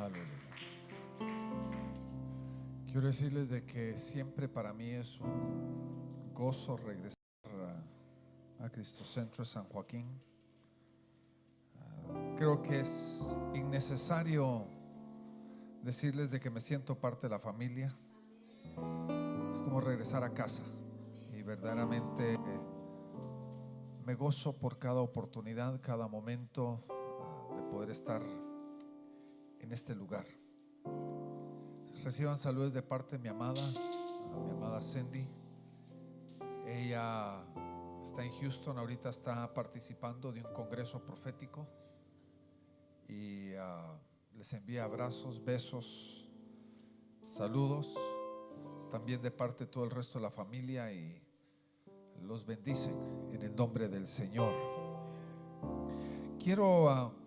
Aleluya. Quiero decirles de que siempre para mí es un gozo regresar a Cristo Centro San Joaquín. Creo que es innecesario decirles de que me siento parte de la familia. Es como regresar a casa y verdaderamente me gozo por cada oportunidad, cada momento de poder estar en este lugar. Reciban saludos de parte de mi amada Cindy. Ella está en Houston, ahorita está participando de un congreso profético y les envía abrazos, besos, saludos también de parte de todo el resto de la familia y los bendicen en el nombre del Señor. Quiero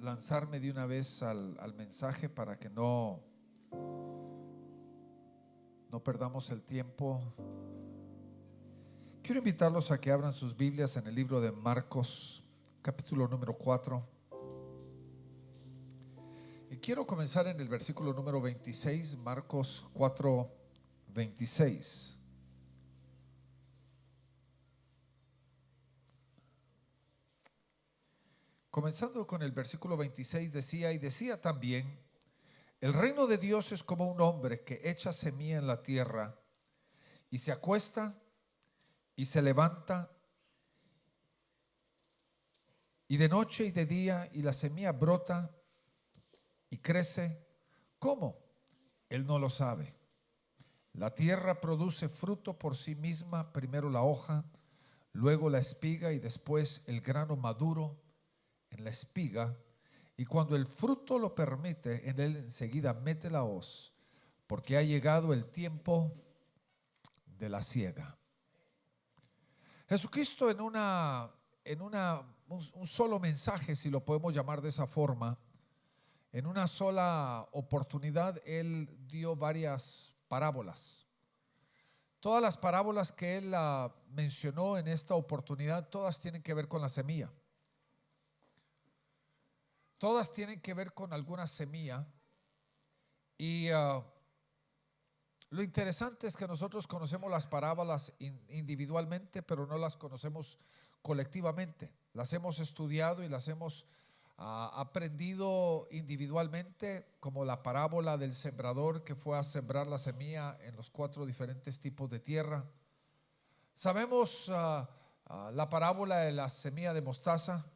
lanzarme de una vez al mensaje para que no perdamos el tiempo. Quiero invitarlos a que abran sus Biblias en el libro de Marcos, capítulo número 4. Y quiero comenzar en el versículo número 26, Marcos 4, 26. Comenzando con el versículo 26 decía también: el reino de Dios es como un hombre que echa semilla en la tierra y se acuesta y se levanta, y de noche y de día, y la semilla brota y crece. ¿Cómo? Él no lo sabe. La tierra produce fruto por sí misma, primero la hoja, luego la espiga y después el grano maduro en la espiga. Y cuando el fruto lo permite, en él enseguida mete la hoz, porque ha llegado el tiempo de la siega. Jesucristo en un solo mensaje, si lo podemos llamar de esa forma, en una sola oportunidad, Él dio varias parábolas. Todas las parábolas que Él mencionó en esta oportunidad, todas tienen que ver con la semilla. Todas tienen que ver con alguna semilla. Y lo interesante es que nosotros conocemos las parábolas individualmente, pero no las conocemos colectivamente. Las hemos estudiado y las hemos aprendido individualmente, como la parábola del sembrador que fue a sembrar la semilla en los 4 diferentes tipos de tierra. Sabemos la parábola de la semilla de mostaza.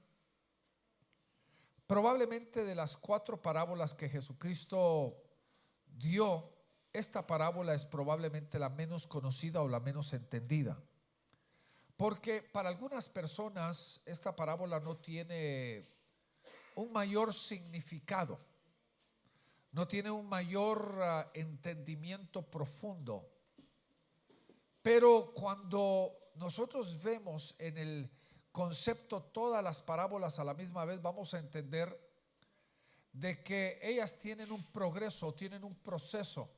Probablemente de las 4 parábolas que Jesucristo dio, esta parábola es probablemente la menos conocida o la menos entendida, porque para algunas personas esta parábola no tiene un mayor significado, no tiene un mayor entendimiento profundo. Pero cuando nosotros vemos en el concepto todas las parábolas a la misma vez, vamos a entender de que ellas tienen un progreso, tienen un proceso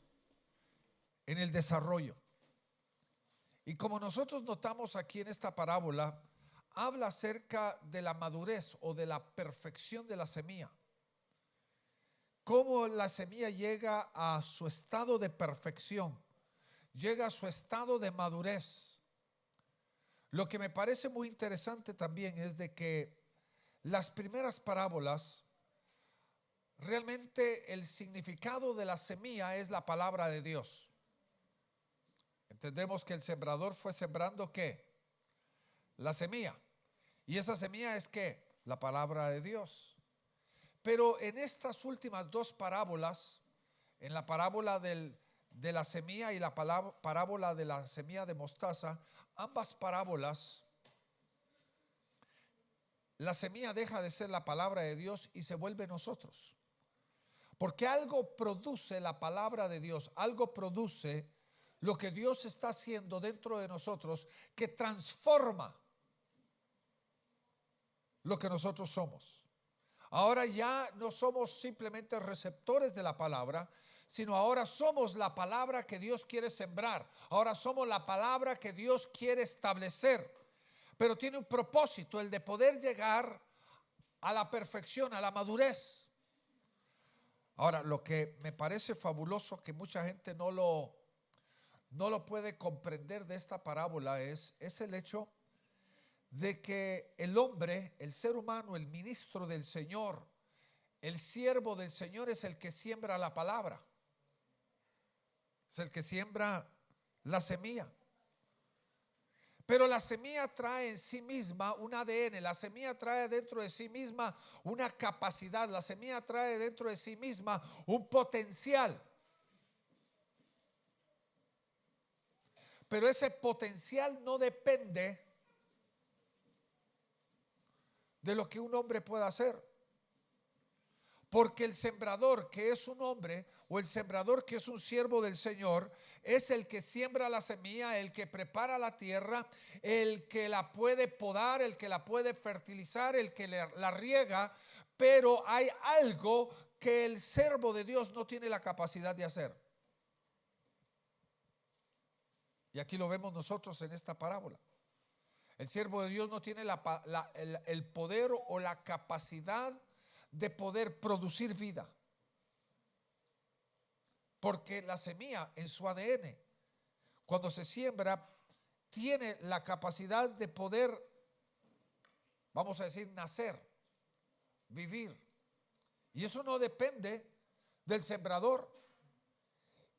en el desarrollo. Y como nosotros notamos aquí en esta parábola, habla acerca de la madurez o de la perfección de la semilla. Cómo la semilla llega a su estado de perfección, llega a su estado de madurez. Lo que me parece muy interesante también es de que las primeras parábolas, realmente el significado de la semilla es la palabra de Dios. Entendemos que el sembrador fue sembrando ¿qué? La semilla. Y esa semilla es ¿qué? La palabra de Dios. Pero en estas últimas 2 parábolas, en la parábola de la semilla y la parábola de la semilla de mostaza, ambas parábolas, la semilla deja de ser la palabra de Dios y se vuelve nosotros. Porque algo produce la palabra de Dios, algo produce lo que Dios está haciendo dentro de nosotros, que transforma lo que nosotros somos. Ahora ya no somos simplemente receptores de la palabra, sino ahora somos la palabra que Dios quiere sembrar. Ahora somos la palabra que Dios quiere establecer. Pero tiene un propósito, el de poder llegar a la perfección, a la madurez. Ahora, lo que me parece fabuloso que mucha gente no lo puede comprender de esta parábola es el hecho de que el hombre, el ser humano, el ministro del Señor, el siervo del Señor es el que siembra la palabra, es el que siembra la semilla. Pero la semilla trae en sí misma un ADN, la semilla trae dentro de sí misma una capacidad, la semilla trae dentro de sí misma un potencial. Pero ese potencial no depende de lo que un hombre pueda hacer. Porque el sembrador que es un hombre o el sembrador que es un siervo del Señor es el que siembra la semilla, el que prepara la tierra, el que la puede podar, el que la puede fertilizar, el que la riega. Pero hay algo que el siervo de Dios no tiene la capacidad de hacer. Y aquí lo vemos nosotros en esta parábola. El siervo de Dios no tiene el poder o la capacidad de poder producir vida. Porque la semilla en su ADN, cuando se siembra, tiene la capacidad de poder, vamos a decir, nacer, vivir. Y eso no depende del sembrador.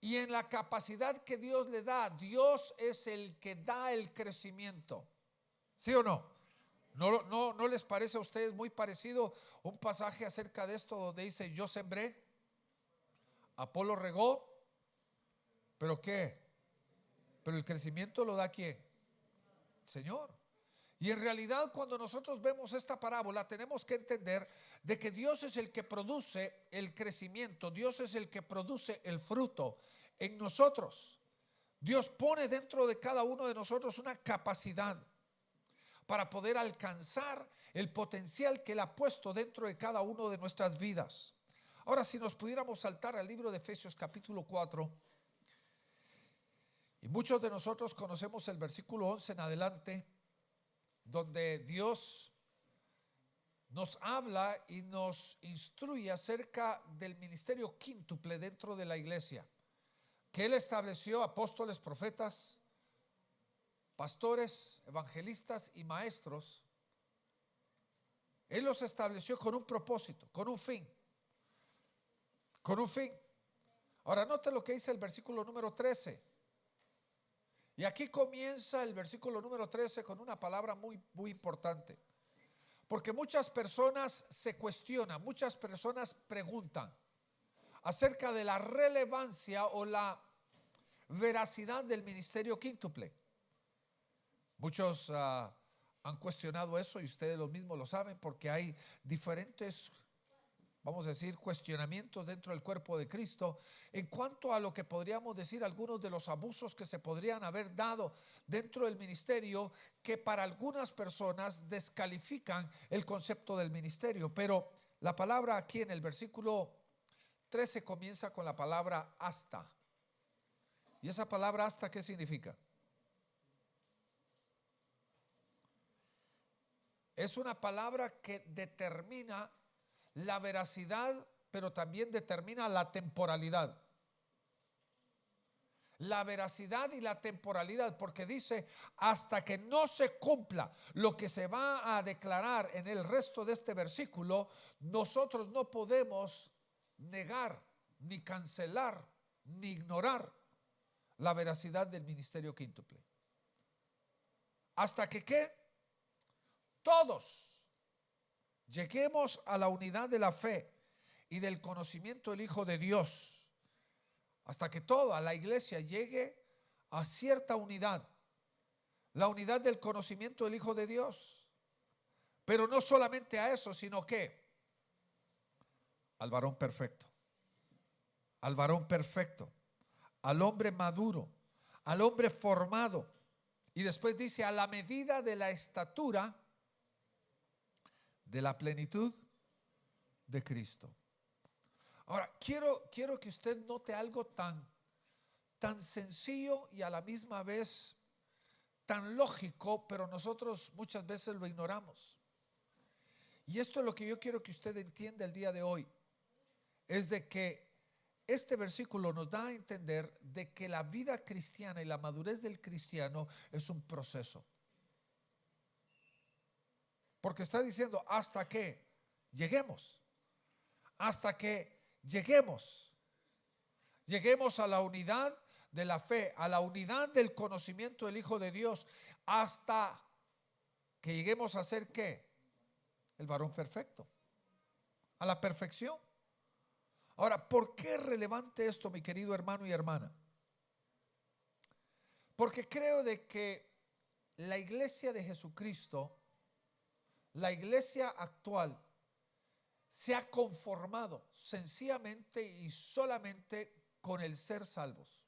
Y en la capacidad que Dios le da, Dios es el que da el crecimiento. ¿Sí o no? ¿No les parece a ustedes muy parecido un pasaje acerca de esto donde dice: yo sembré, Apolo regó, pero qué? Pero el crecimiento lo da ¿quién? Señor. Y en realidad, cuando nosotros vemos esta parábola, tenemos que entender de que Dios es el que produce el crecimiento, Dios es el que produce el fruto en nosotros. Dios pone dentro de cada uno de nosotros una capacidad para poder alcanzar el potencial que Él ha puesto dentro de cada uno de nuestras vidas. Ahora, si nos pudiéramos saltar al libro de Efesios capítulo 4, y muchos de nosotros conocemos el versículo 11 en adelante, donde Dios nos habla y nos instruye acerca del ministerio quíntuple dentro de la iglesia, que Él estableció: apóstoles, profetas, pastores, evangelistas y maestros. Él los estableció con un propósito, con un fin. Con un fin. Ahora note lo que dice el versículo número 13. Y aquí comienza el versículo número 13 con una palabra muy, muy importante. Porque muchas personas se cuestionan, muchas personas preguntan acerca de la relevancia o la veracidad del ministerio quíntuple. Muchos han cuestionado eso, y ustedes los mismos lo saben, porque hay diferentes, vamos a decir, cuestionamientos dentro del cuerpo de Cristo en cuanto a lo que podríamos decir algunos de los abusos que se podrían haber dado dentro del ministerio, que para algunas personas descalifican el concepto del ministerio. Pero la palabra aquí en el versículo 13 comienza con la palabra hasta. ¿Y esa palabra hasta qué significa? Es una palabra que determina la veracidad, pero también determina la temporalidad. La veracidad y la temporalidad, porque dice: hasta que no se cumpla lo que se va a declarar en el resto de este versículo, nosotros no podemos negar, ni cancelar, ni ignorar la veracidad del ministerio quíntuple. Hasta que ¿qué? Todos lleguemos a la unidad de la fe y del conocimiento del Hijo de Dios. Hasta que toda la iglesia llegue a cierta unidad. La unidad del conocimiento del Hijo de Dios. Pero no solamente a eso, sino que al varón perfecto. Al varón perfecto. Al hombre maduro. Al hombre formado. Y después dice: a la medida de la estatura de la plenitud de Cristo. Ahora, quiero que usted note algo tan sencillo y a la misma vez tan lógico, pero nosotros muchas veces lo ignoramos. Y esto es lo que yo quiero que usted entienda el día de hoy. es de que este versículo nos da a entender de que la vida cristiana y la madurez del cristiano es un proceso. Porque está diciendo hasta que lleguemos, hasta que lleguemos a la unidad de la fe, a la unidad del conocimiento del Hijo de Dios, hasta que lleguemos a ser ¿qué? El varón perfecto, a la perfección. Ahora, ¿por qué es relevante esto, mi querido hermano y hermana? Porque creo de que la iglesia de Jesucristo, la iglesia actual, se ha conformado sencillamente y solamente con el ser salvos.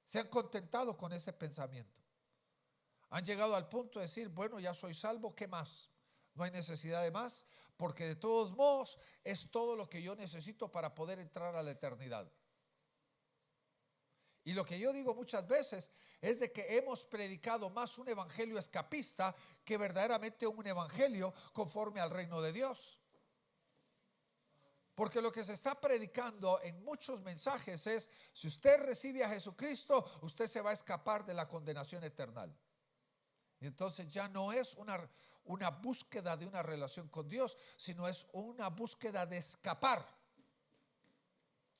Se han contentado con ese pensamiento. Han llegado al punto de decir, bueno, ya soy salvo, ¿qué más? No hay necesidad de más, porque de todos modos es todo lo que yo necesito para poder entrar a la eternidad. Y lo que yo digo muchas veces es de que hemos predicado más un evangelio escapista que verdaderamente un evangelio conforme al reino de Dios. Porque lo que se está predicando en muchos mensajes es, si usted recibe a Jesucristo, usted se va a escapar de la condenación eterna. Y entonces ya no es una búsqueda de una relación con Dios, sino es una búsqueda de escapar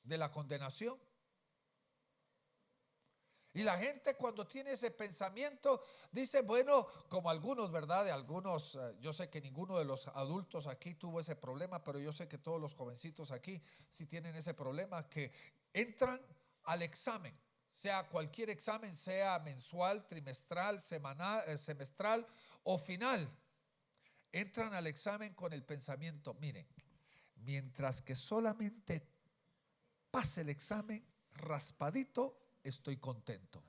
de la condenación. Y la gente cuando tiene ese pensamiento dice, bueno, como algunos, ¿verdad? De algunos, yo sé que ninguno de los adultos aquí tuvo ese problema, pero yo sé que todos los jovencitos aquí sí tienen ese problema, que entran al examen, sea cualquier examen, sea mensual, trimestral, semanal, semestral o final. Entran al examen con el pensamiento, miren, mientras que solamente pase el examen raspadito, estoy contento.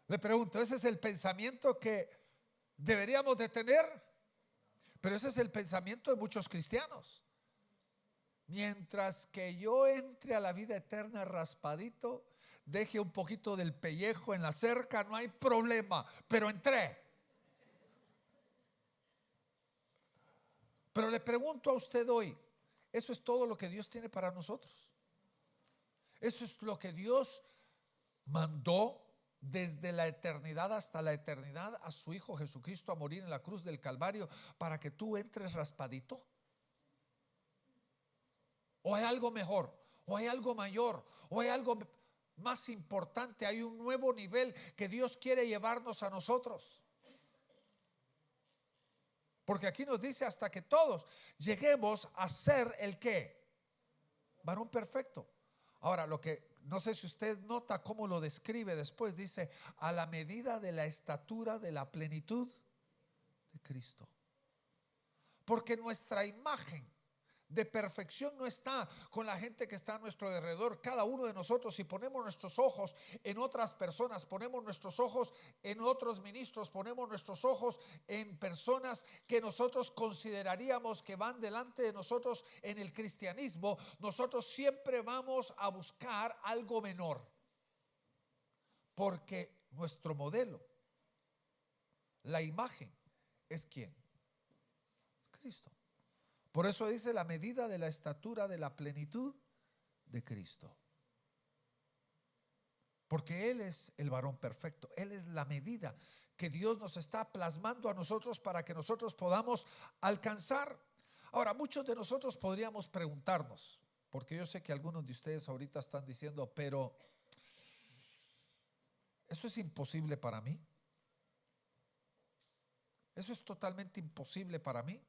Le pregunto, ¿ese es el pensamiento que deberíamos de tener? Pero ese es el pensamiento de muchos cristianos. Mientras que yo entre a la vida eterna raspadito, deje un poquito del pellejo en la cerca, no hay problema, pero entré. Pero le pregunto a usted hoy, ¿eso es todo lo que Dios tiene para nosotros? ¿Eso es lo que Dios mandó desde la eternidad hasta la eternidad a su Hijo Jesucristo a morir en la cruz del Calvario para que tú entres raspadito? ¿O hay algo mejor? ¿O hay algo mayor? ¿O hay algo más importante? Hay un nuevo nivel que Dios quiere llevarnos a nosotros. Porque aquí nos dice hasta que todos lleguemos a ser el ¿qué? Varón perfecto. Ahora, lo que no sé si usted nota cómo lo describe después, dice a la medida de la estatura de la plenitud de Cristo. Porque nuestra imagen de perfección no está con la gente que está a nuestro alrededor. Cada uno de nosotros, si ponemos nuestros ojos en otras personas, ponemos nuestros ojos en otros ministros, ponemos nuestros ojos en personas que nosotros consideraríamos que van delante de nosotros en el cristianismo, nosotros siempre vamos a buscar algo menor. Porque nuestro modelo, la imagen, ¿es quién? Es Cristo. Por eso dice la medida de la estatura de la plenitud de Cristo. Porque Él es el varón perfecto. Él es la medida que Dios nos está plasmando a nosotros para que nosotros podamos alcanzar. Ahora, muchos de nosotros podríamos preguntarnos, porque yo sé que algunos de ustedes ahorita están diciendo, pero ¿eso es imposible para mí? ¿Eso es totalmente imposible para mí?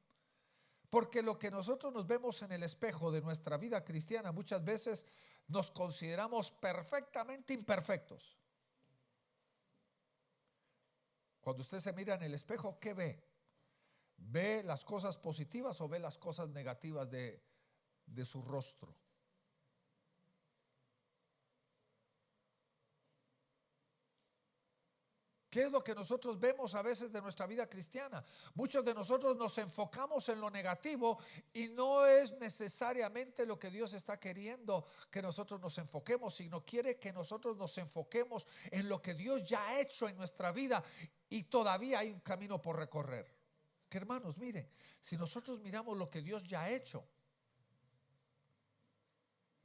Porque lo que nosotros nos vemos en el espejo de nuestra vida cristiana, muchas veces nos consideramos perfectamente imperfectos. Cuando usted se mira en el espejo, ¿qué ve? ¿Ve las cosas positivas o ve las cosas negativas de su rostro? ¿Qué es lo que nosotros vemos a veces de nuestra vida cristiana? Muchos de nosotros nos enfocamos en lo negativo y no es necesariamente lo que Dios está queriendo que nosotros nos enfoquemos, sino quiere que nosotros nos enfoquemos en lo que Dios ya ha hecho en nuestra vida y todavía hay un camino por recorrer. Es que hermanos, miren, si nosotros miramos lo que Dios ya ha hecho,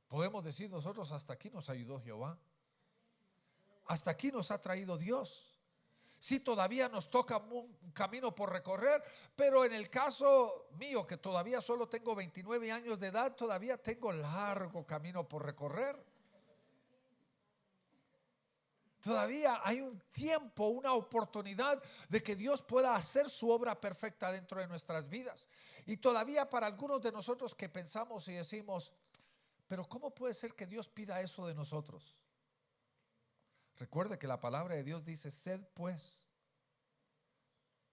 podemos decir nosotros: hasta aquí nos ayudó Jehová, hasta aquí nos ha traído Dios. Sí, todavía nos toca un camino por recorrer, pero en el caso mío, que todavía solo tengo 29 años de edad, todavía tengo largo camino por recorrer. Todavía hay un tiempo, una oportunidad de que Dios pueda hacer su obra perfecta dentro de nuestras vidas. Y todavía para algunos de nosotros que pensamos y decimos: pero ¿cómo puede ser que Dios pida eso de nosotros? Recuerde que la palabra de Dios dice: sed pues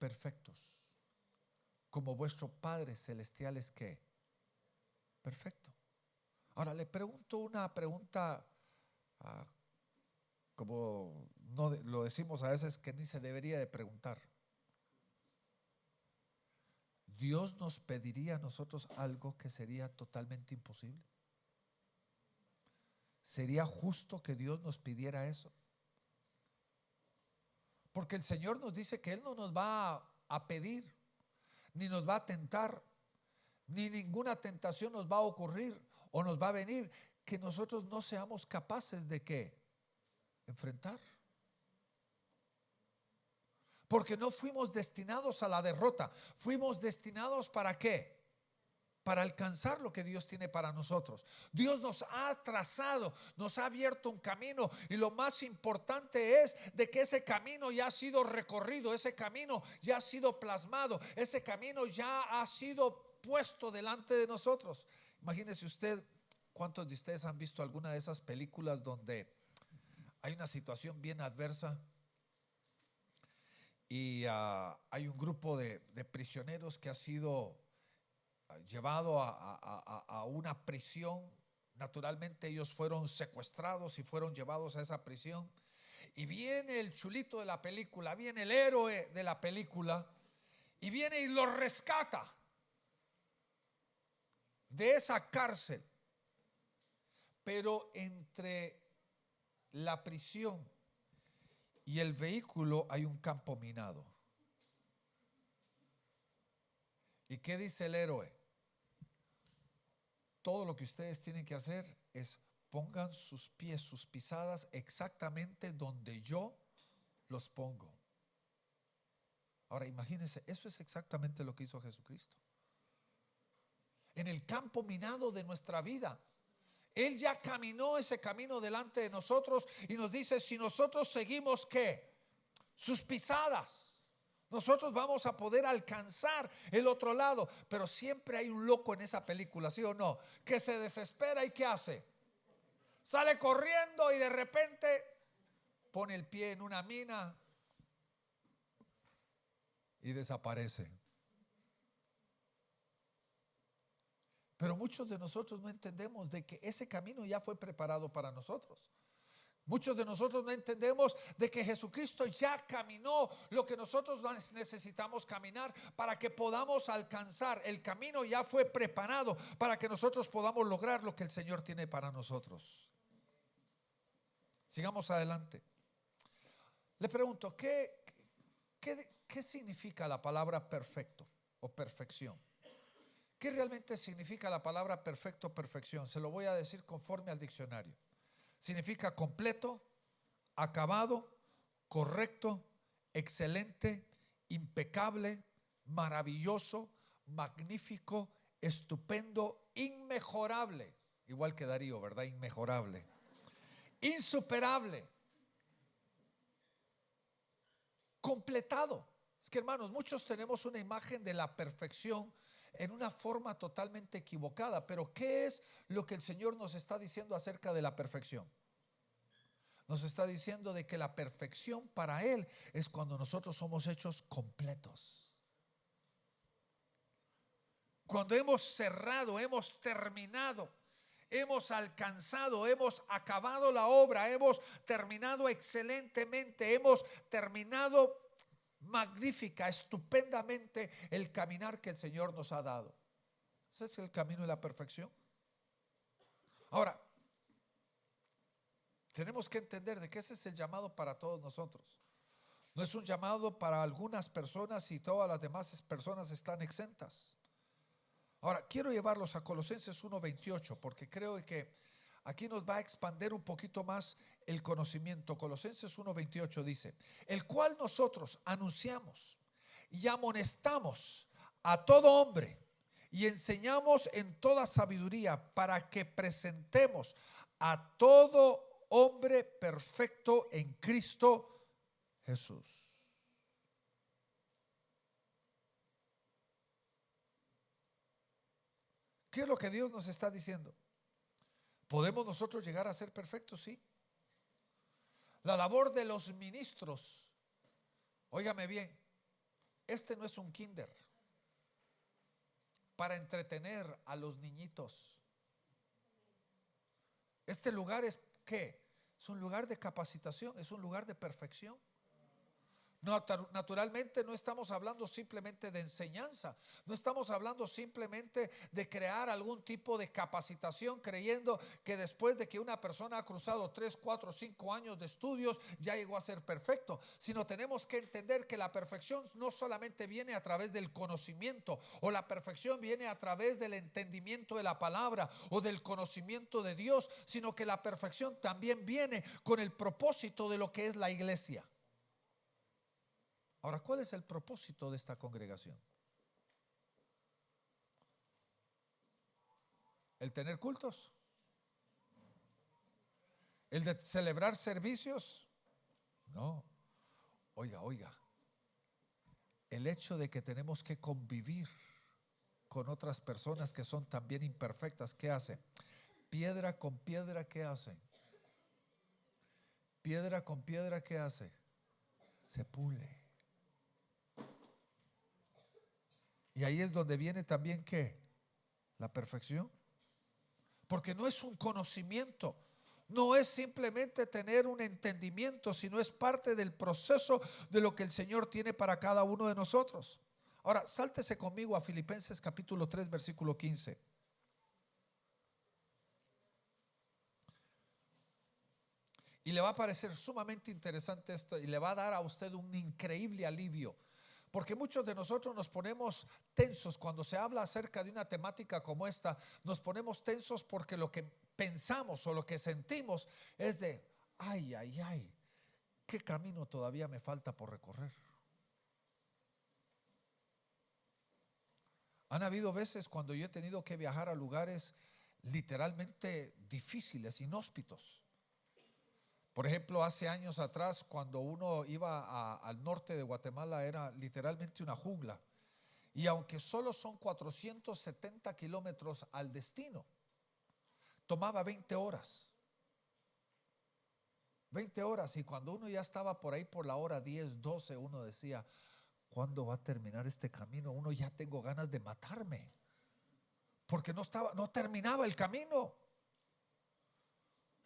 perfectos, como vuestro Padre celestial es ¿qué? Perfecto. Ahora le pregunto una pregunta, como no lo decimos a veces, que ni se debería de preguntar. ¿Dios nos pediría a nosotros algo que sería totalmente imposible? ¿Sería justo que Dios nos pidiera eso? Porque el Señor nos dice que Él no nos va a pedir, ni nos va a tentar, ni ninguna tentación nos va a ocurrir o nos va a venir que nosotros no seamos capaces de ¿qué? Enfrentar. Porque no fuimos destinados a la derrota, fuimos destinados ¿para qué? Para alcanzar lo que Dios tiene para nosotros. Dios nos ha trazado, nos ha abierto un camino, y lo más importante es de que ese camino ya ha sido recorrido, ese camino ya ha sido plasmado, ese camino ya ha sido puesto delante de nosotros. Imagínese usted, ¿cuántos de ustedes han visto alguna de esas películas donde hay una situación bien adversa y hay un grupo de prisioneros que ha sido llevado a una prisión? Naturalmente ellos fueron secuestrados y fueron llevados a esa prisión, y viene el chulito de la película, viene el héroe de la película, y viene y los rescata de esa cárcel. Pero entre la prisión y el vehículo hay un campo minado. ¿Y qué dice el héroe? Todo lo que ustedes tienen que hacer es pongan sus pies, sus pisadas exactamente donde yo los pongo. Ahora imagínense, eso es exactamente lo que hizo Jesucristo. En el campo minado de nuestra vida, Él ya caminó ese camino delante de nosotros y nos dice: si nosotros seguimos ¿qué? Sus pisadas, nosotros vamos a poder alcanzar el otro lado. Pero siempre hay un loco en esa película, ¿sí o no? Que se desespera y ¿qué hace? Sale corriendo y de repente pone el pie en una mina y desaparece. Pero muchos de nosotros no entendemos de que ese camino ya fue preparado para nosotros. Muchos de nosotros no entendemos de que Jesucristo ya caminó lo que nosotros necesitamos caminar para que podamos alcanzar. El camino ya fue preparado para que nosotros podamos lograr lo que el Señor tiene para nosotros. Sigamos adelante. Le pregunto, ¿qué significa la palabra perfecto o perfección? ¿Qué realmente significa la palabra perfecto o perfección? Se lo voy a decir conforme al diccionario. Significa completo, acabado, correcto, excelente, impecable, maravilloso, magnífico, estupendo, inmejorable. Igual que Darío, ¿verdad? Inmejorable. Insuperable. Completado. Es que hermanos, muchos tenemos una imagen de la perfección en una forma totalmente equivocada. Pero ¿qué es lo que el Señor nos está diciendo acerca de la perfección? Nos está diciendo de que la perfección para Él es cuando nosotros somos hechos completos. Cuando hemos cerrado, hemos terminado hemos alcanzado, hemos acabado la obra, hemos terminado excelentemente, hemos terminado magnífica, estupendamente el caminar que el Señor nos ha dado. Ese es el camino de la perfección. Ahora, tenemos que entender de que ese es el llamado para todos nosotros. No es un llamado para algunas personas y todas las demás personas están exentas. Ahora, quiero llevarlos a Colosenses 1:28 porque creo que aquí nos va a expandir un poquito más el conocimiento. Colosenses 1:28 dice: el cual nosotros anunciamos y amonestamos a todo hombre y enseñamos en toda sabiduría para que presentemos a todo hombre perfecto en Cristo Jesús. ¿Qué es lo que Dios nos está diciendo? ¿Podemos nosotros llegar a ser perfectos? Sí. La labor de los ministros, óigame bien, este no es un kinder para entretener a los niñitos. Este lugar es ¿qué? Es un lugar de capacitación, es un lugar de perfección. Naturalmente no estamos hablando simplemente de enseñanza, no estamos hablando simplemente de crear algún tipo de capacitación creyendo que después de que una persona ha cruzado 3, 4, 5 años de estudios ya llegó a ser perfecto, sino tenemos que entender que la perfección no solamente viene a través del conocimiento, o la perfección viene a través del entendimiento de la palabra o del conocimiento de Dios, sino que la perfección también viene con el propósito de lo que es la iglesia. Ahora, ¿cuál es el propósito de esta congregación? ¿El tener cultos? ¿El de celebrar servicios? No. Oiga. El hecho de que tenemos que convivir con otras personas que son también imperfectas, ¿qué hace? Piedra con piedra, ¿qué hace? Piedra con piedra, ¿qué hace? Se pule. Y ahí es donde viene también ¿qué? La perfección. Porque no es un conocimiento, no es simplemente tener un entendimiento, sino es parte del proceso de lo que el Señor tiene para cada uno de nosotros. Ahora, sáltese conmigo a Filipenses capítulo 3, versículo 15. Y le va a parecer sumamente interesante esto y le va a dar a usted un increíble alivio. Porque muchos de nosotros nos ponemos tensos cuando se habla acerca de una temática como esta. Nos ponemos tensos porque lo que pensamos o lo que sentimos es de ay, ¿qué camino todavía me falta por recorrer? Han habido veces cuando yo he tenido que viajar a lugares literalmente difíciles, inhóspitos. Por ejemplo, hace años atrás, cuando uno iba al norte de Guatemala, era literalmente una jungla. Y aunque solo son 470 kilómetros al destino, tomaba 20 horas. 20 horas. Y cuando uno ya estaba por ahí por la hora 10, 12, uno decía, ¿cuándo va a terminar este camino? Uno ya tengo ganas de matarme. Porque no terminaba el camino.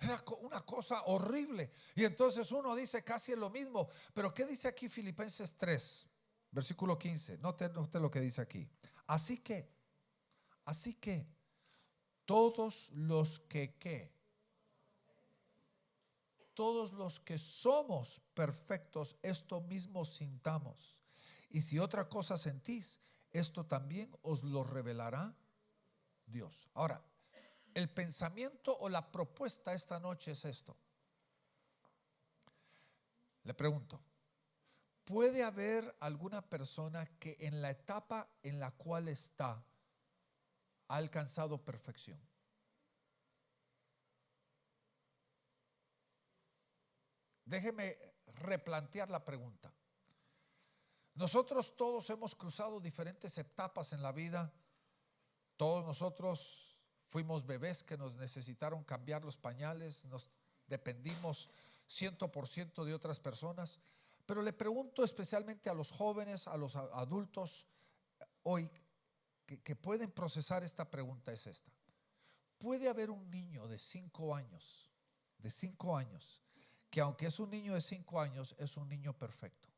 Era una cosa horrible. Y entonces uno dice casi lo mismo. Pero ¿qué dice aquí Filipenses 3, versículo 15? Note lo que dice aquí. Así que todos los que somos perfectos, esto mismo sintamos. Y si otra cosa sentís, esto también os lo revelará Dios. Ahora, el pensamiento o la propuesta esta noche es esto. Le pregunto, ¿puede haber alguna persona que en la etapa en la cual está ha alcanzado perfección? Déjeme replantear la pregunta. Nosotros todos hemos cruzado diferentes etapas en la vida. Todos nosotros fuimos bebés que nos necesitaron cambiar los pañales, nos dependimos 100% de otras personas. Pero le pregunto especialmente a los jóvenes, a los adultos hoy que pueden procesar esta pregunta, es esta. Puede haber un niño de 5 años, que aunque es un niño de 5 años, es un niño perfecto,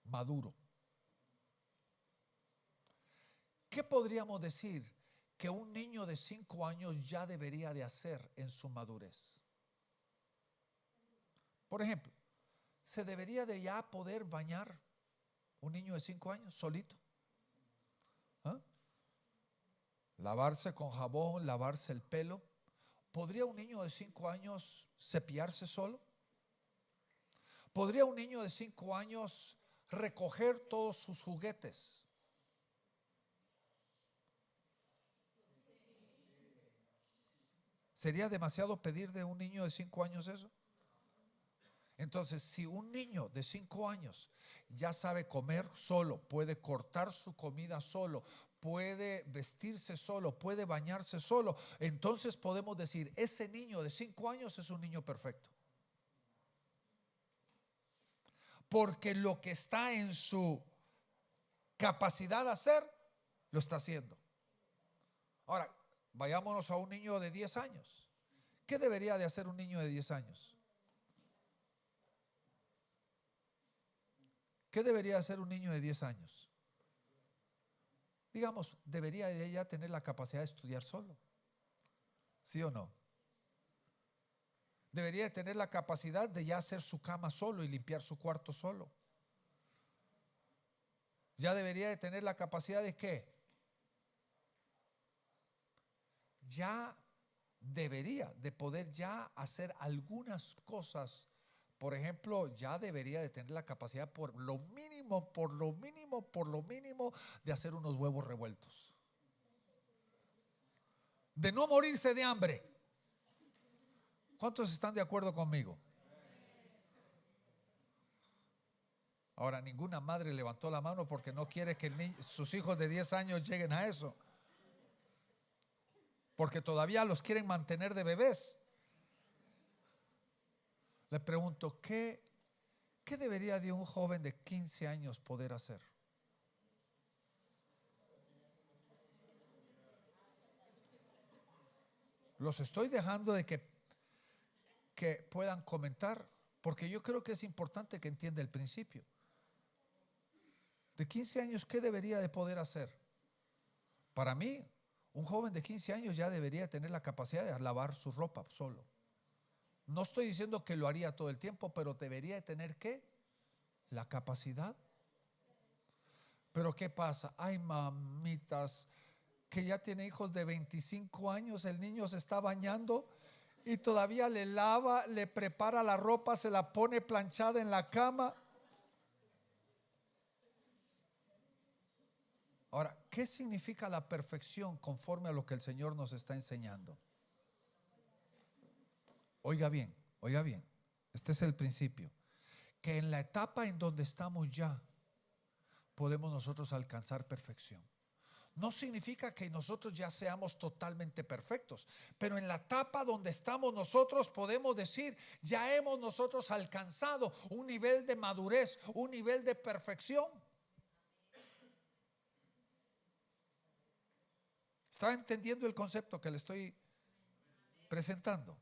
maduro. ¿Qué podríamos decir que un niño de 5 años ya debería de hacer en su madurez? Por ejemplo, ¿se debería de ya poder bañar un niño de 5 años solito? ¿Ah? Lavarse con jabón, lavarse el pelo. ¿Podría un niño de 5 años cepillarse solo? ¿Podría un niño de 5 años recoger todos sus juguetes? ¿Sería demasiado pedir de un niño de 5 años eso? Entonces, si un niño de 5 años ya sabe comer solo, puede cortar su comida solo, puede vestirse solo, puede bañarse solo, entonces podemos decir, ese niño de 5 años es un niño perfecto. Porque lo que está en su capacidad de hacer, lo está haciendo. Ahora, vayámonos a un niño de 10 años. ¿Qué debería de hacer un niño de 10 años? ¿Qué debería hacer un niño de 10 años? Digamos, debería de ella tener la capacidad de estudiar solo. ¿Sí o no? Debería de tener la capacidad de ya hacer su cama solo y limpiar su cuarto solo. Ya debería de tener la capacidad de ¿qué? Ya debería de poder ya hacer algunas cosas. Por ejemplo, ya debería de tener la capacidad por lo mínimo de hacer unos huevos revueltos. De no morirse de hambre. ¿Cuántos están de acuerdo conmigo? Ahora, ninguna madre levantó la mano porque no quiere que sus hijos de 10 años lleguen a eso. Porque todavía los quieren mantener de bebés. Le pregunto, ¿qué debería de un joven de 15 años poder hacer? Los estoy dejando de que puedan comentar, porque yo creo que es importante que entienda el principio. De 15 años, ¿qué debería de poder hacer? Para mí, un joven de 15 años ya debería tener la capacidad de lavar su ropa solo. No estoy diciendo que lo haría todo el tiempo, pero debería de tener ¿qué? La capacidad. Pero ¿qué pasa? Ay, mamitas, que ya tiene hijos de 25 años, el niño se está bañando y todavía le lava, le prepara la ropa, se la pone planchada en la cama. Ahora, ¿qué significa la perfección conforme a lo que el Señor nos está enseñando? Oiga bien, este es el principio. Que en la etapa en donde estamos ya, podemos nosotros alcanzar perfección. No significa que nosotros ya seamos totalmente perfectos, pero en la etapa donde estamos nosotros podemos decir, ya hemos nosotros alcanzado un nivel de madurez, un nivel de perfección. ¿Está entendiendo el concepto que le estoy presentando?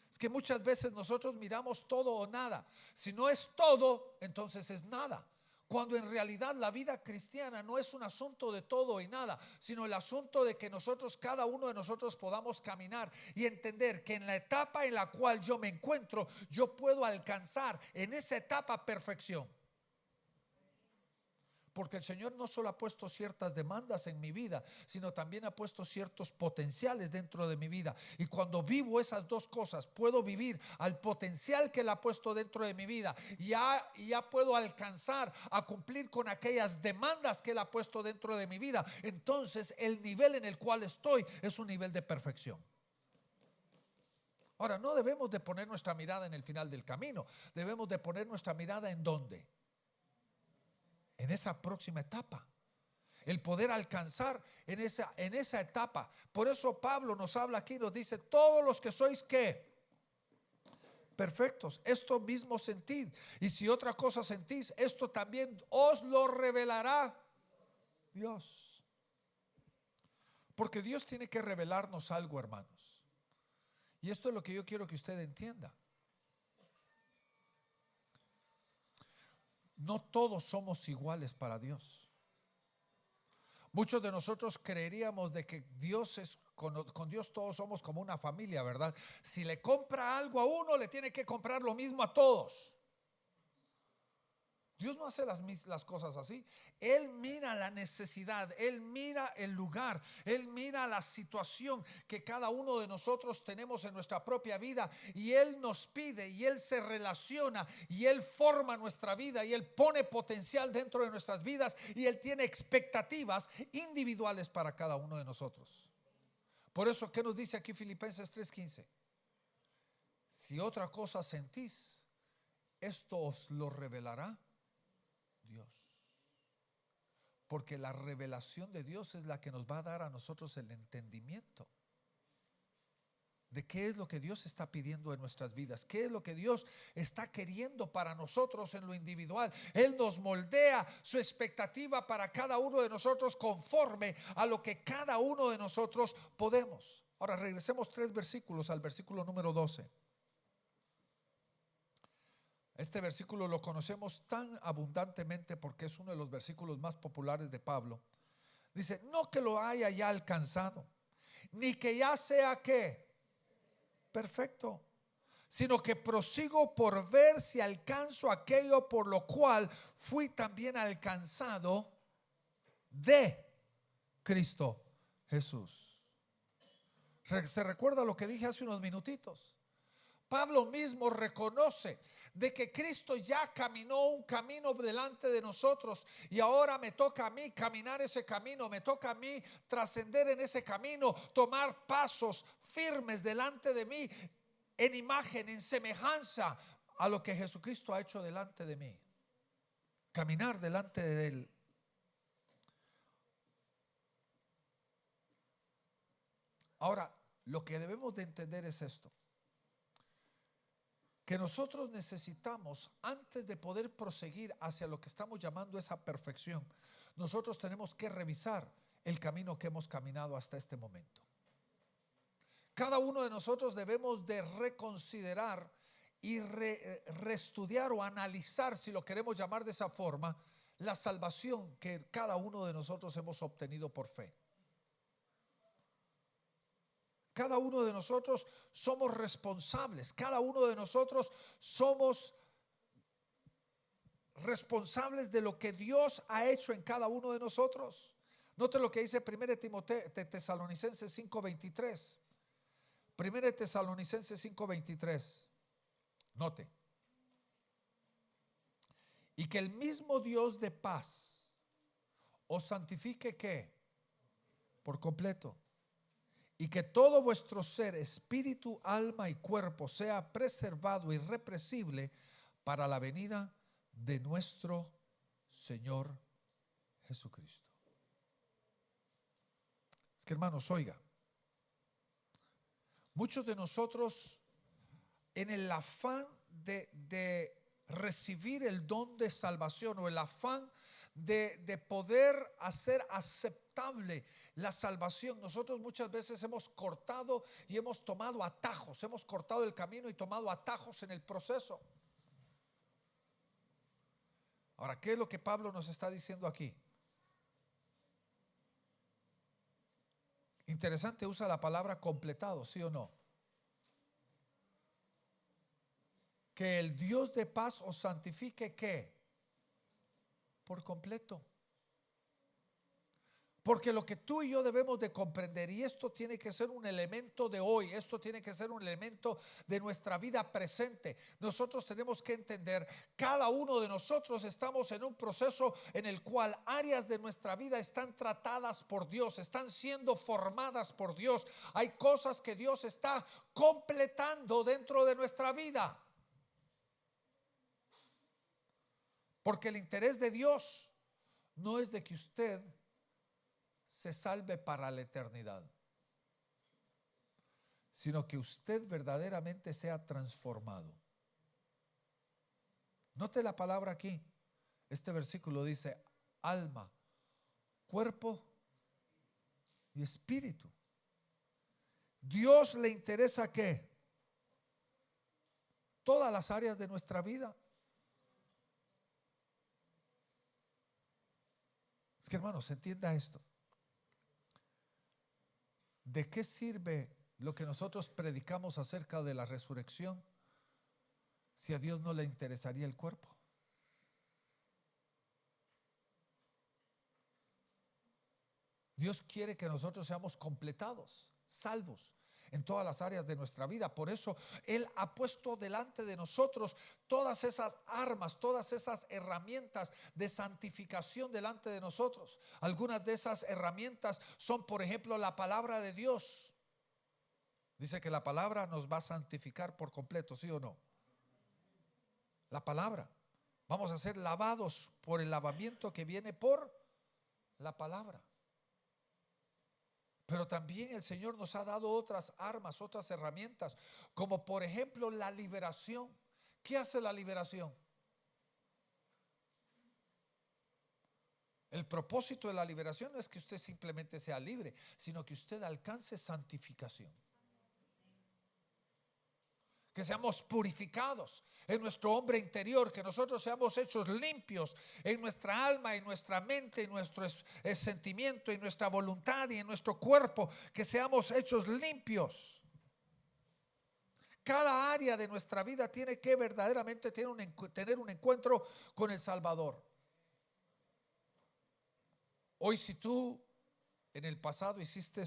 Es que muchas veces nosotros miramos todo o nada. Si no es todo, entonces es nada. Cuando en realidad la vida cristiana no es un asunto de todo y nada, sino el asunto de que nosotros, cada uno de nosotros podamos caminar y entender que en la etapa en la cual yo me encuentro, yo puedo alcanzar en esa etapa perfección. Porque el Señor no solo ha puesto ciertas demandas en mi vida, sino también ha puesto ciertos potenciales dentro de mi vida. Y cuando vivo esas dos cosas, puedo vivir al potencial que Él ha puesto dentro de mi vida. Ya puedo alcanzar a cumplir con aquellas demandas que Él ha puesto dentro de mi vida. Entonces el nivel en el cual estoy es un nivel de perfección. Ahora, no debemos de poner nuestra mirada en el final del camino. Debemos de poner nuestra mirada ¿en dónde? En esa próxima etapa, el poder alcanzar en esa etapa. Por eso Pablo nos habla aquí, nos dice, todos los que sois ¿qué? Perfectos, esto mismo sentid, y si otra cosa sentís, esto también os lo revelará Dios. Porque Dios tiene que revelarnos algo, hermanos. Y esto es lo que yo quiero que usted entienda. No todos somos iguales para Dios. Muchos de nosotros creeríamos de que Dios es, con Dios todos somos como una familia, ¿verdad? Si le compra algo a uno, le tiene que comprar lo mismo a todos. Dios no hace las cosas así. Él mira la necesidad, Él mira el lugar, Él mira la situación que cada uno de nosotros tenemos en nuestra propia vida, y Él nos pide, y Él se relaciona, y Él forma nuestra vida, y Él pone potencial dentro de nuestras vidas, y Él tiene expectativas individuales para cada uno de nosotros. Por eso, ¿qué nos dice aquí Filipenses 3:15? Si otra cosa sentís, esto os lo revelará Dios. Porque la revelación de Dios es la que nos va a dar a nosotros el entendimiento de qué es lo que Dios está pidiendo en nuestras vidas, qué es lo que Dios está queriendo para nosotros en lo individual. Él nos moldea su expectativa para cada uno de nosotros conforme a lo que cada uno de nosotros podemos. Ahora regresemos 3 versículos al versículo número 12. Este versículo lo conocemos tan abundantemente porque es uno de los versículos más populares de Pablo. Dice: no que lo haya ya alcanzado, ni que ya sea que perfecto, sino que prosigo por ver si alcanzo aquello por lo cual fui también alcanzado de Cristo Jesús. ¿Se recuerda lo que dije hace unos minutitos? Pablo mismo reconoce de que Cristo ya caminó un camino delante de nosotros, y ahora me toca a mí caminar ese camino, me toca a mí trascender en ese camino, tomar pasos firmes delante de mí en imagen, en semejanza a lo que Jesucristo ha hecho delante de mí. Caminar delante de Él. Ahora, lo que debemos de entender es esto: que nosotros necesitamos, antes de poder proseguir hacia lo que estamos llamando esa perfección, nosotros tenemos que revisar el camino que hemos caminado hasta este momento. Cada uno de nosotros debemos de reconsiderar y reestudiar o analizar, si lo queremos llamar de esa forma, la salvación que cada uno de nosotros hemos obtenido por fe. Cada uno de nosotros somos responsables, cada uno de nosotros somos responsables de lo que Dios ha hecho en cada uno de nosotros. Note lo que dice 1 Tesalonicenses 5:23. 1 Tesalonicenses 5:23. Note: y que el mismo Dios de paz os santifique, ¿qué? Por completo. Y que todo vuestro ser, espíritu, alma y cuerpo sea preservado irrepresible para la venida de nuestro Señor Jesucristo. Es que, hermanos, oiga, muchos de nosotros, en el afán de recibir el don de salvación, o el afán de poder hacer aceptable la salvación, nosotros muchas veces hemos cortado y hemos tomado atajos, hemos cortado el camino y tomado atajos en el proceso. Ahora, ¿qué es lo que Pablo nos está diciendo aquí? Interesante, usa la palabra completado, ¿sí o no? Que el Dios de paz os santifique, ¿qué? Por completo. Porque lo que tú y yo debemos de comprender, y esto tiene que ser un elemento de hoy, esto tiene que ser un elemento de nuestra vida presente. Nosotros tenemos que entender, cada uno de nosotros estamos en un proceso en el cual áreas de nuestra vida están tratadas por Dios, están siendo formadas por Dios. Hay cosas que Dios está completando dentro de nuestra vida. Porque el interés de Dios no es de que usted se salve para la eternidad, sino que usted verdaderamente sea transformado. Note la palabra aquí. Este versículo dice alma, cuerpo y espíritu. Dios le interesa ¿qué? Todas las áreas de nuestra vida. Es que hermanos, entienda esto. ¿De qué sirve lo que nosotros predicamos acerca de la resurrección si a Dios no le interesaría el cuerpo? Dios quiere que nosotros seamos completados, salvos en todas las áreas de nuestra vida. Por eso Él ha puesto delante de nosotros todas esas armas, todas esas herramientas de santificación delante de nosotros. Algunas de esas herramientas son, por ejemplo, la palabra de Dios. Dice que la palabra nos va a santificar por completo, ¿sí o no? La palabra. Vamos a ser lavados por el lavamiento que viene por la palabra. Pero también el Señor nos ha dado otras armas, otras herramientas, como por ejemplo la liberación. ¿Qué hace la liberación? El propósito de la liberación no es que usted simplemente sea libre, sino que usted alcance santificación. Que seamos purificados en nuestro hombre interior, que nosotros seamos hechos limpios en nuestra alma, en nuestra mente, en nuestro sentimiento, en nuestra voluntad y en nuestro cuerpo, que seamos hechos limpios. Cada área de nuestra vida tiene que verdaderamente tener un encuentro con el Salvador. Hoy, si tú en el pasado hiciste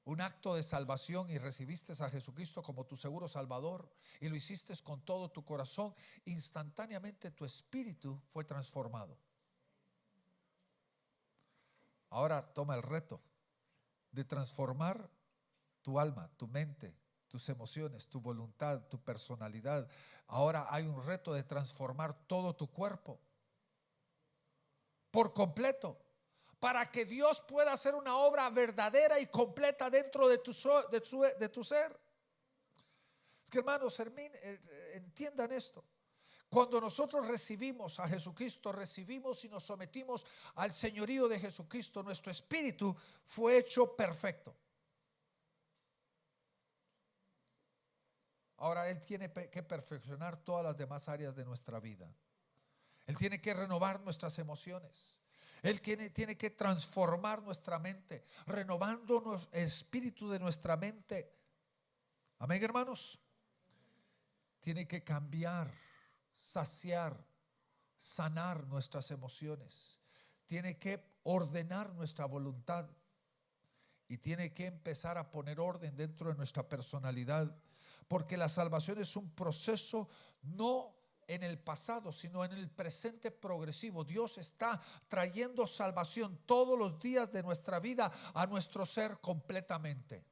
un acto de salvación y recibiste a Jesucristo como tu seguro salvador y lo hiciste con todo tu corazón, instantáneamente tu espíritu fue transformado. Ahora toma el reto de transformar tu alma, tu mente, tus emociones, tu voluntad, tu personalidad. Ahora hay un reto de transformar todo tu cuerpo por completo, para que Dios pueda hacer una obra verdadera y completa dentro de tu ser. Es que hermanos, entiendan esto. Cuando nosotros recibimos a Jesucristo, recibimos y nos sometimos al señorío de Jesucristo, nuestro espíritu fue hecho perfecto. Ahora Él tiene que perfeccionar todas las demás áreas de nuestra vida. Él tiene que renovar nuestras emociones. Él tiene que transformar nuestra mente, renovando el espíritu de nuestra mente. Amén, hermanos. Tiene que cambiar, saciar, sanar nuestras emociones. Tiene que ordenar nuestra voluntad. Y tiene que empezar a poner orden dentro de nuestra personalidad. Porque la salvación es un proceso no en el pasado, sino en el presente progresivo. Dios está trayendo salvación todos los días de nuestra vida a nuestro ser completamente.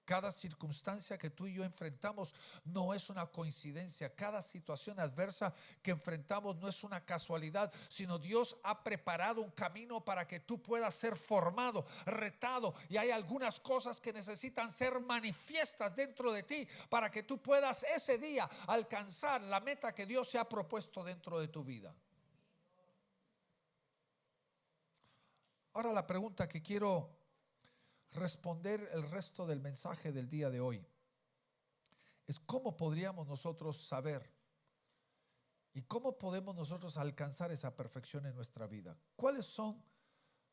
Cada circunstancia que tú y yo enfrentamos no es una coincidencia. Cada situación adversa que enfrentamos no es una casualidad, sino Dios ha preparado un camino para que tú puedas ser formado, retado. Y hay algunas cosas que necesitan ser manifiestas dentro de ti para que tú puedas ese día alcanzar la meta que Dios se ha propuesto dentro de tu vida. Ahora la pregunta que quiero responder el resto del mensaje del día de hoy es: ¿cómo podríamos nosotros saber y cómo podemos nosotros alcanzar esa perfección en nuestra vida? ¿Cuáles son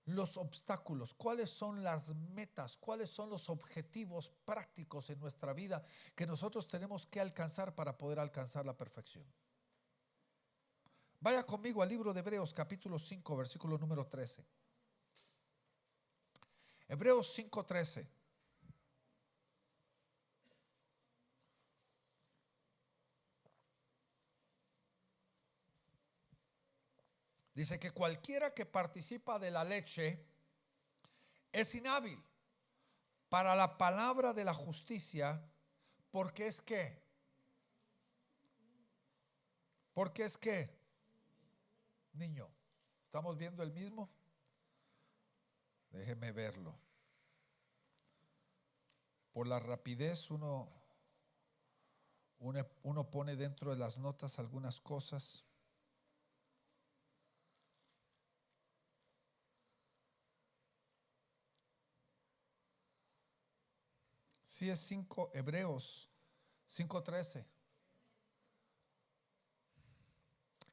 los obstáculos? ¿Cuáles son las metas? ¿Cuáles son los objetivos prácticos en nuestra vida que nosotros tenemos que alcanzar para poder alcanzar la perfección? Vaya conmigo al libro de Hebreos capítulo 5 versículo número 13. Hebreos 5:13. Dice que cualquiera que participa de la leche es inhábil para la palabra de la justicia, porque es que, niño. ¿Estamos viendo el mismo? Déjeme verlo. Por la rapidez uno pone dentro de las notas algunas cosas. Sí, es 5, Hebreos 5:13.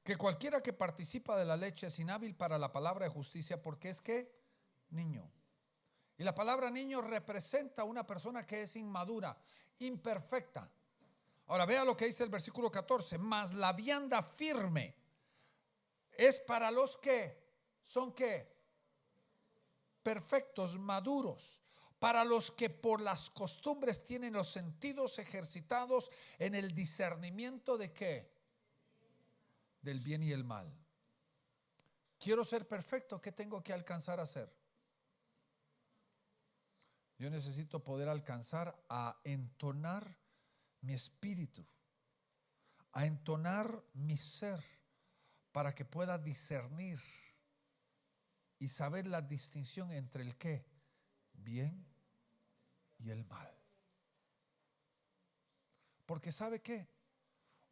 Que cualquiera que participa de la leche es inhábil para la palabra de justicia, porque es que niño. Y la palabra niño representa a una persona que es inmadura, imperfecta. Ahora vea lo que dice el versículo 14. Mas la vianda firme es para los que son que perfectos, maduros, para los que por las costumbres tienen los sentidos ejercitados en el discernimiento de qué, del bien y el mal. Quiero ser perfecto, ¿qué tengo que alcanzar a hacer? Yo necesito poder alcanzar a entonar mi espíritu, a entonar mi ser, para que pueda discernir y saber la distinción entre el qué, bien y el mal. Porque ¿sabe qué?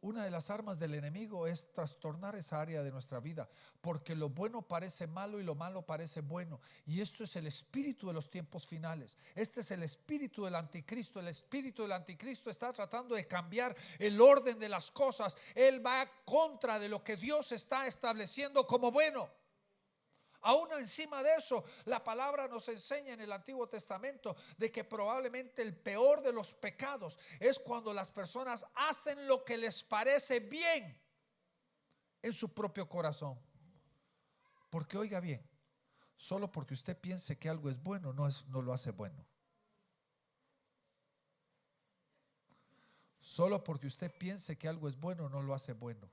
Una de las armas del enemigo es trastornar esa área de nuestra vida, porque lo bueno parece malo y lo malo parece bueno. Y esto es el espíritu de los tiempos finales. Este es el espíritu del anticristo. El espíritu del anticristo está tratando de cambiar el orden de las cosas. Él va contra de lo que Dios está estableciendo como bueno. Aún encima de eso, la palabra nos enseña en el Antiguo Testamento de que probablemente el peor de los pecados es cuando las personas hacen lo que les parece bien en su propio corazón. Porque oiga bien, solo porque usted piense que algo es bueno, no lo hace bueno. Solo porque usted piense que algo es bueno, no lo hace bueno.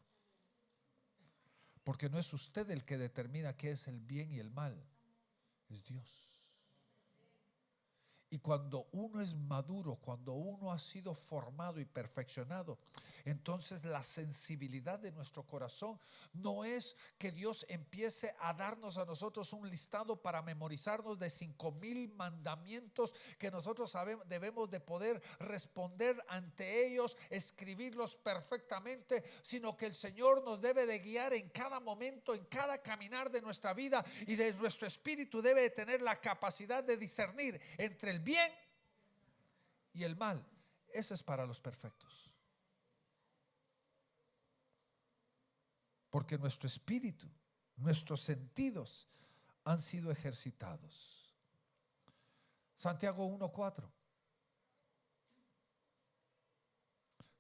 Porque no es usted el que determina qué es el bien y el mal, es Dios. Y cuando uno es maduro, cuando uno ha sido formado y perfeccionado, entonces la sensibilidad de nuestro corazón no es que Dios empiece a darnos a nosotros un listado para memorizarnos de 5,000 mandamientos que nosotros debemos de poder responder ante ellos, escribirlos perfectamente, sino que el Señor nos debe de guiar en cada momento, en cada caminar de nuestra vida, y de nuestro espíritu debe de tener la capacidad de discernir entre el bien y el mal. Ese es para los perfectos, porque nuestro espíritu, nuestros sentidos han sido ejercitados. Santiago 1:4.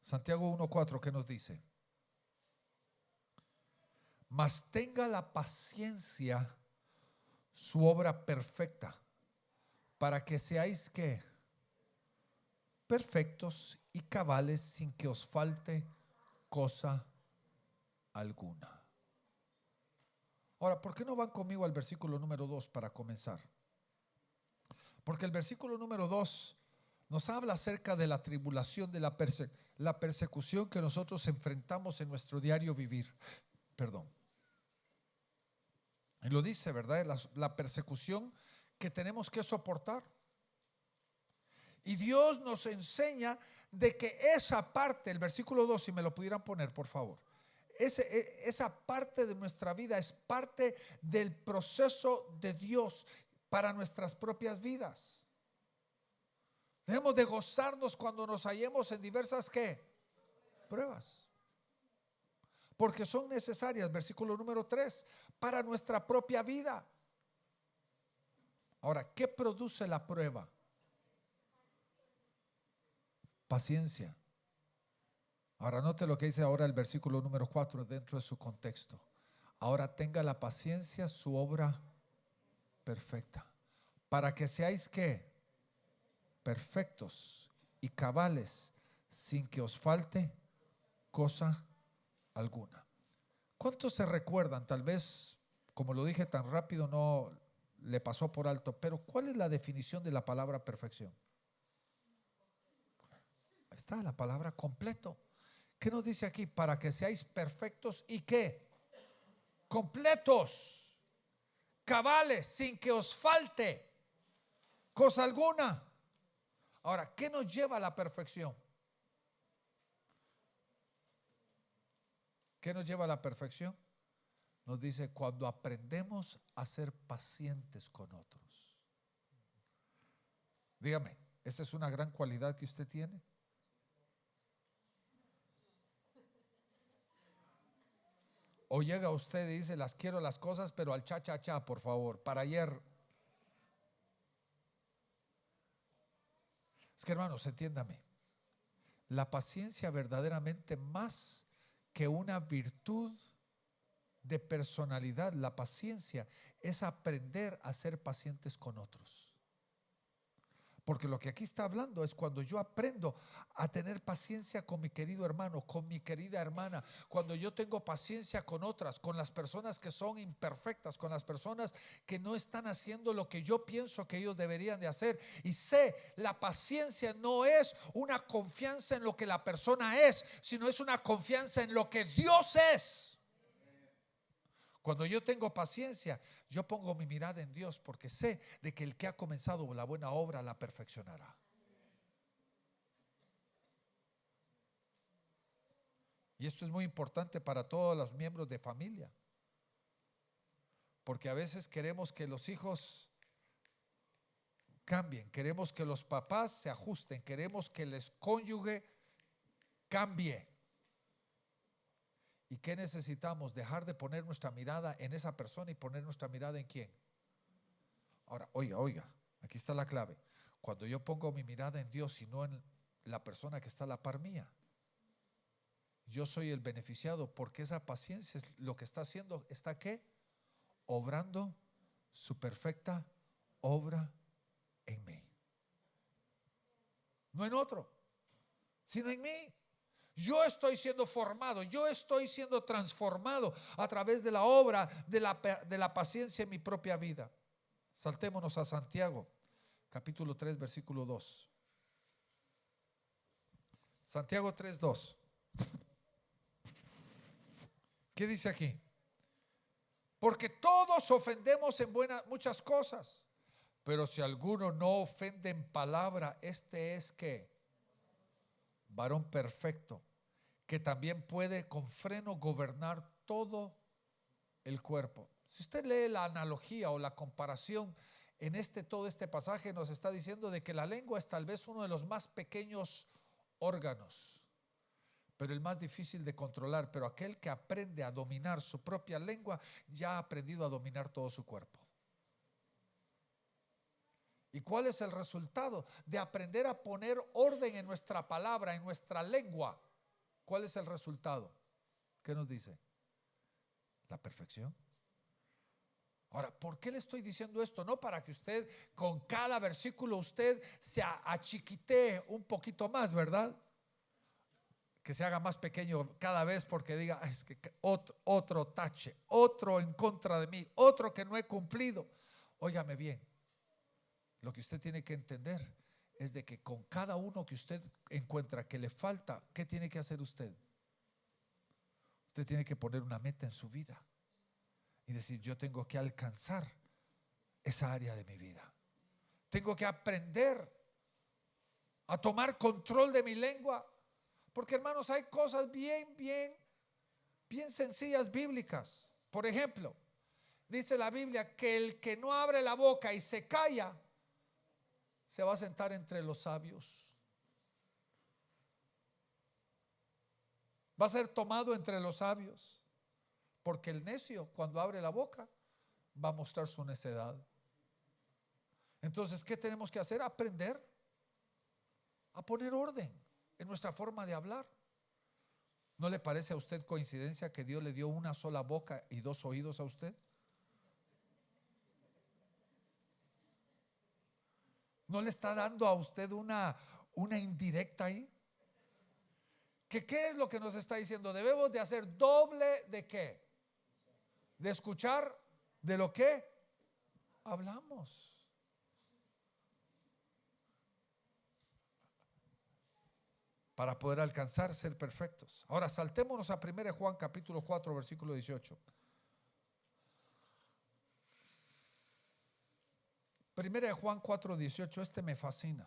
Santiago 1:4, ¿qué nos dice? Mas tenga la paciencia su obra perfecta, para que seáis que perfectos y cabales, sin que os falte cosa alguna. Ahora, ¿por qué no van conmigo al versículo número 2 para comenzar? Porque el versículo número 2 nos habla acerca de la tribulación, de la persecución que nosotros enfrentamos en nuestro diario vivir. Perdón. Y lo dice, ¿verdad? La persecución que tenemos que soportar. Y Dios nos enseña de que esa parte, el versículo 2, si me lo pudieran poner, por favor. Esa parte de nuestra vida es parte del proceso de Dios para nuestras propias vidas. Debemos de gozarnos cuando nos hallemos en diversas ¿qué? Pruebas. Porque son necesarias, versículo número 3, para nuestra propia vida. Ahora, ¿qué produce la prueba? Paciencia. Ahora note lo que dice ahora el versículo número 4 dentro de su contexto. Ahora tenga la paciencia su obra perfecta, para que seáis ¿qué? Perfectos y cabales, sin que os falte cosa alguna. ¿Cuántos se recuerdan? Tal vez, como lo dije tan rápido, no le pasó por alto, pero ¿cuál es la definición de la palabra perfección? Ahí está la palabra completo. ¿Qué nos dice aquí? Para que seáis perfectos y ¿qué? Completos, cabales, sin que os falte cosa alguna. Ahora, ¿qué nos lleva a la perfección? ¿Qué nos lleva a la perfección? Nos dice cuando aprendemos a ser pacientes con otros. Dígame, Esa es una gran cualidad que usted tiene. O llega usted y dice, las quiero las cosas, pero al cha, cha, cha, por favor, para ayer. Es que, hermanos, entiéndame. La paciencia verdaderamente, más que una virtud de personalidad, la paciencia es aprender a ser pacientes con otros. Porque lo que aquí está hablando es cuando yo aprendo a tener paciencia con mi querido hermano, con mi querida hermana, cuando yo tengo paciencia con otras, con las personas que son imperfectas, con las personas que no están haciendo lo que yo pienso que ellos deberían de hacer. Y sé, la paciencia no es una confianza en lo que la persona es, sino es una confianza en lo que Dios es. Cuando yo tengo paciencia, yo pongo mi mirada en Dios, porque sé de que el que ha comenzado la buena obra la perfeccionará. Y esto es muy importante para todos los miembros de familia, porque a veces queremos que los hijos cambien, queremos que los papás se ajusten, queremos que el cónyuge cambie. ¿Y qué necesitamos? Dejar de poner nuestra mirada en esa persona y poner nuestra mirada en quién. Ahora, oiga, aquí está la clave. Cuando yo pongo mi mirada en Dios y no en la persona que está a la par mía, yo soy el beneficiado, porque esa paciencia es lo que está haciendo. ¿Está qué? Obrando su perfecta obra en mí. No en otro, sino en mí. Yo estoy siendo formado, yo estoy siendo transformado a través de la obra de la paciencia en mi propia vida. Saltémonos a Santiago, capítulo 3, versículo 2. Santiago 3, 2. ¿Qué dice aquí? Porque todos ofendemos en muchas cosas, pero si alguno no ofende en palabra, este es que varón perfecto, que también puede con freno gobernar todo el cuerpo. Si usted lee la analogía o la comparación en todo este pasaje, nos está diciendo de que la lengua es tal vez uno de los más pequeños órganos, pero el más difícil de controlar. Pero aquel que aprende a dominar su propia lengua ya ha aprendido a dominar todo su cuerpo. ¿Y cuál es el resultado de aprender a poner orden en nuestra palabra, en nuestra lengua? ¿Cuál es el resultado? ¿Qué nos dice? La perfección. Ahora, ¿por qué le estoy diciendo esto? No para que usted con cada versículo usted se achiquitee un poquito más, ¿verdad? Que se haga más pequeño cada vez porque diga, es que otro tache, otro en contra de mí, otro que no he cumplido. Óigame bien, lo que usted tiene que entender es de que con cada uno que usted encuentra que le falta, ¿qué tiene que hacer usted? Usted tiene que poner una meta en su vida y decir, yo tengo que alcanzar esa área de mi vida. Tengo que aprender a tomar control de mi lengua, porque, hermanos, hay cosas bien sencillas bíblicas. Por ejemplo, dice la Biblia que el que no abre la boca y se calla se va a sentar entre los sabios. Va a ser tomado entre los sabios, porque el necio, cuando abre la boca, va a mostrar su necedad. Entonces, ¿qué tenemos que hacer? Aprender a poner orden en nuestra forma de hablar. ¿No le parece a usted coincidencia que Dios le dio una sola boca y dos oídos a usted? ¿No le está dando a usted una indirecta ahí? ¿Qué es lo que nos está diciendo? Debemos de hacer doble de ¿qué? De escuchar de lo que hablamos. Para poder alcanzar ser perfectos. Ahora saltémonos a 1 Juan capítulo 4 versículo 18. 1 Juan 4, 18, este me fascina.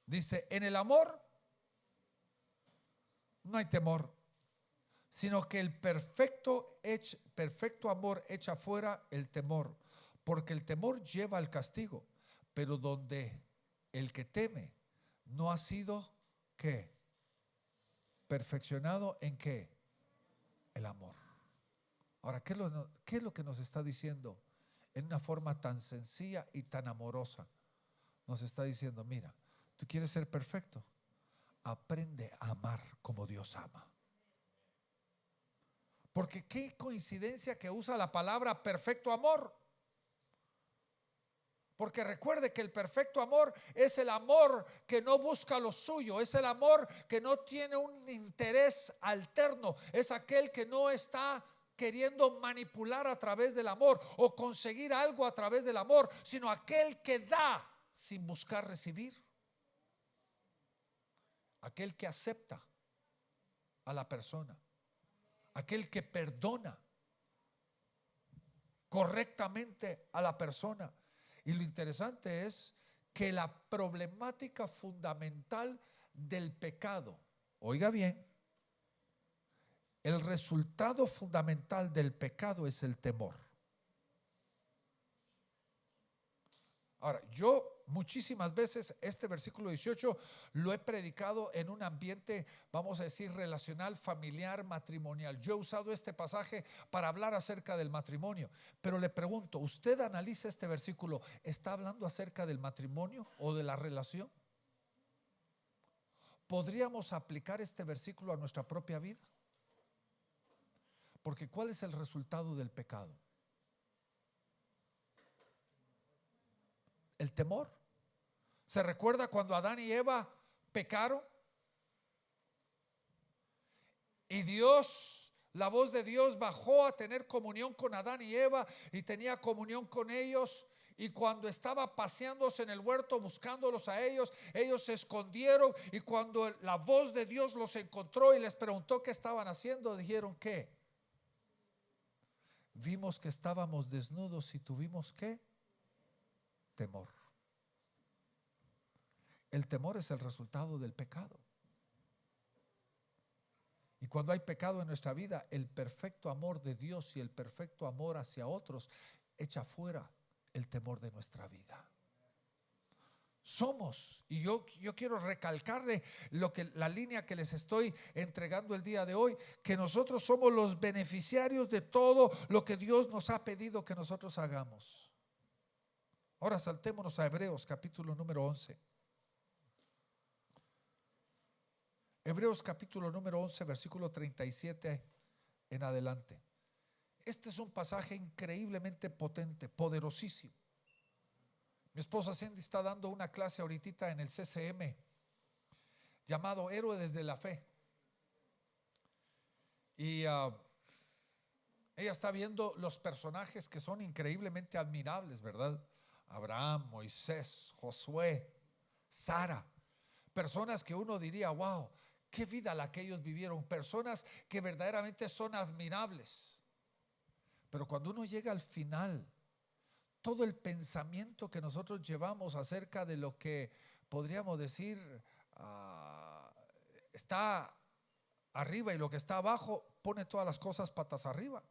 Dice, en el amor no hay temor, sino que el perfecto amor echa fuera el temor, porque el temor lleva al castigo, pero donde el que teme no ha sido, ¿qué? Perfeccionado en ¿qué? El amor. Ahora, ¿qué es lo que nos está diciendo? En una forma tan sencilla y tan amorosa. Nos está diciendo, mira, ¿tú quieres ser perfecto? Aprende a amar como Dios ama. Porque qué coincidencia que usa la palabra perfecto amor. Porque recuerde que el perfecto amor es el amor que no busca lo suyo, es el amor que no tiene un interés alterno, es aquel que no está queriendo manipular a través del amor o conseguir algo a través del amor, sino aquel que da sin buscar recibir, aquel que acepta a la persona, aquel que perdona correctamente a la persona. Y lo interesante es que la problemática fundamental del pecado, oiga bien, el resultado fundamental del pecado es el temor. Ahora, yo muchísimas veces este versículo 18 lo he predicado en un ambiente, vamos a decir, relacional, familiar, matrimonial. Yo he usado este pasaje para hablar acerca del matrimonio, pero le pregunto, ¿usted analiza este versículo? ¿Está hablando acerca del matrimonio o de la relación? ¿Podríamos aplicar este versículo a nuestra propia vida? Porque ¿cuál es el resultado del pecado? El temor. ¿Se recuerda cuando Adán y Eva pecaron? Y Dios, la voz de Dios bajó a tener comunión con Adán y Eva y tenía comunión con ellos. Y cuando estaba paseándose en el huerto buscándolos a ellos, ellos se escondieron. Y cuando la voz de Dios los encontró y les preguntó qué estaban haciendo, dijeron, ¿qué? Vimos que estábamos desnudos y tuvimos ¿qué? Temor. El temor es el resultado del pecado. Y cuando hay pecado en nuestra vida, el perfecto amor de Dios y el perfecto amor hacia otros echa fuera el temor de nuestra vida. Somos, y yo quiero recalcarle la línea que les estoy entregando el día de hoy, que nosotros somos los beneficiarios de todo lo que Dios nos ha pedido que nosotros hagamos. Ahora saltémonos a Hebreos capítulo número 11. Hebreos capítulo número 11, versículo 37 en adelante. Este es un pasaje increíblemente potente, poderosísimo. Mi esposa Cindy está dando una clase ahorita en el CCM llamado Héroes de la Fe. Y ella está viendo los personajes que son increíblemente admirables, ¿verdad? Abraham, Moisés, Josué, Sara. Personas que uno diría, wow, qué vida la que ellos vivieron. Personas que verdaderamente son admirables. Pero cuando uno llega al final, todo el pensamiento que nosotros llevamos acerca de lo que podríamos decir está arriba y lo que está abajo, pone todas las cosas patas arriba.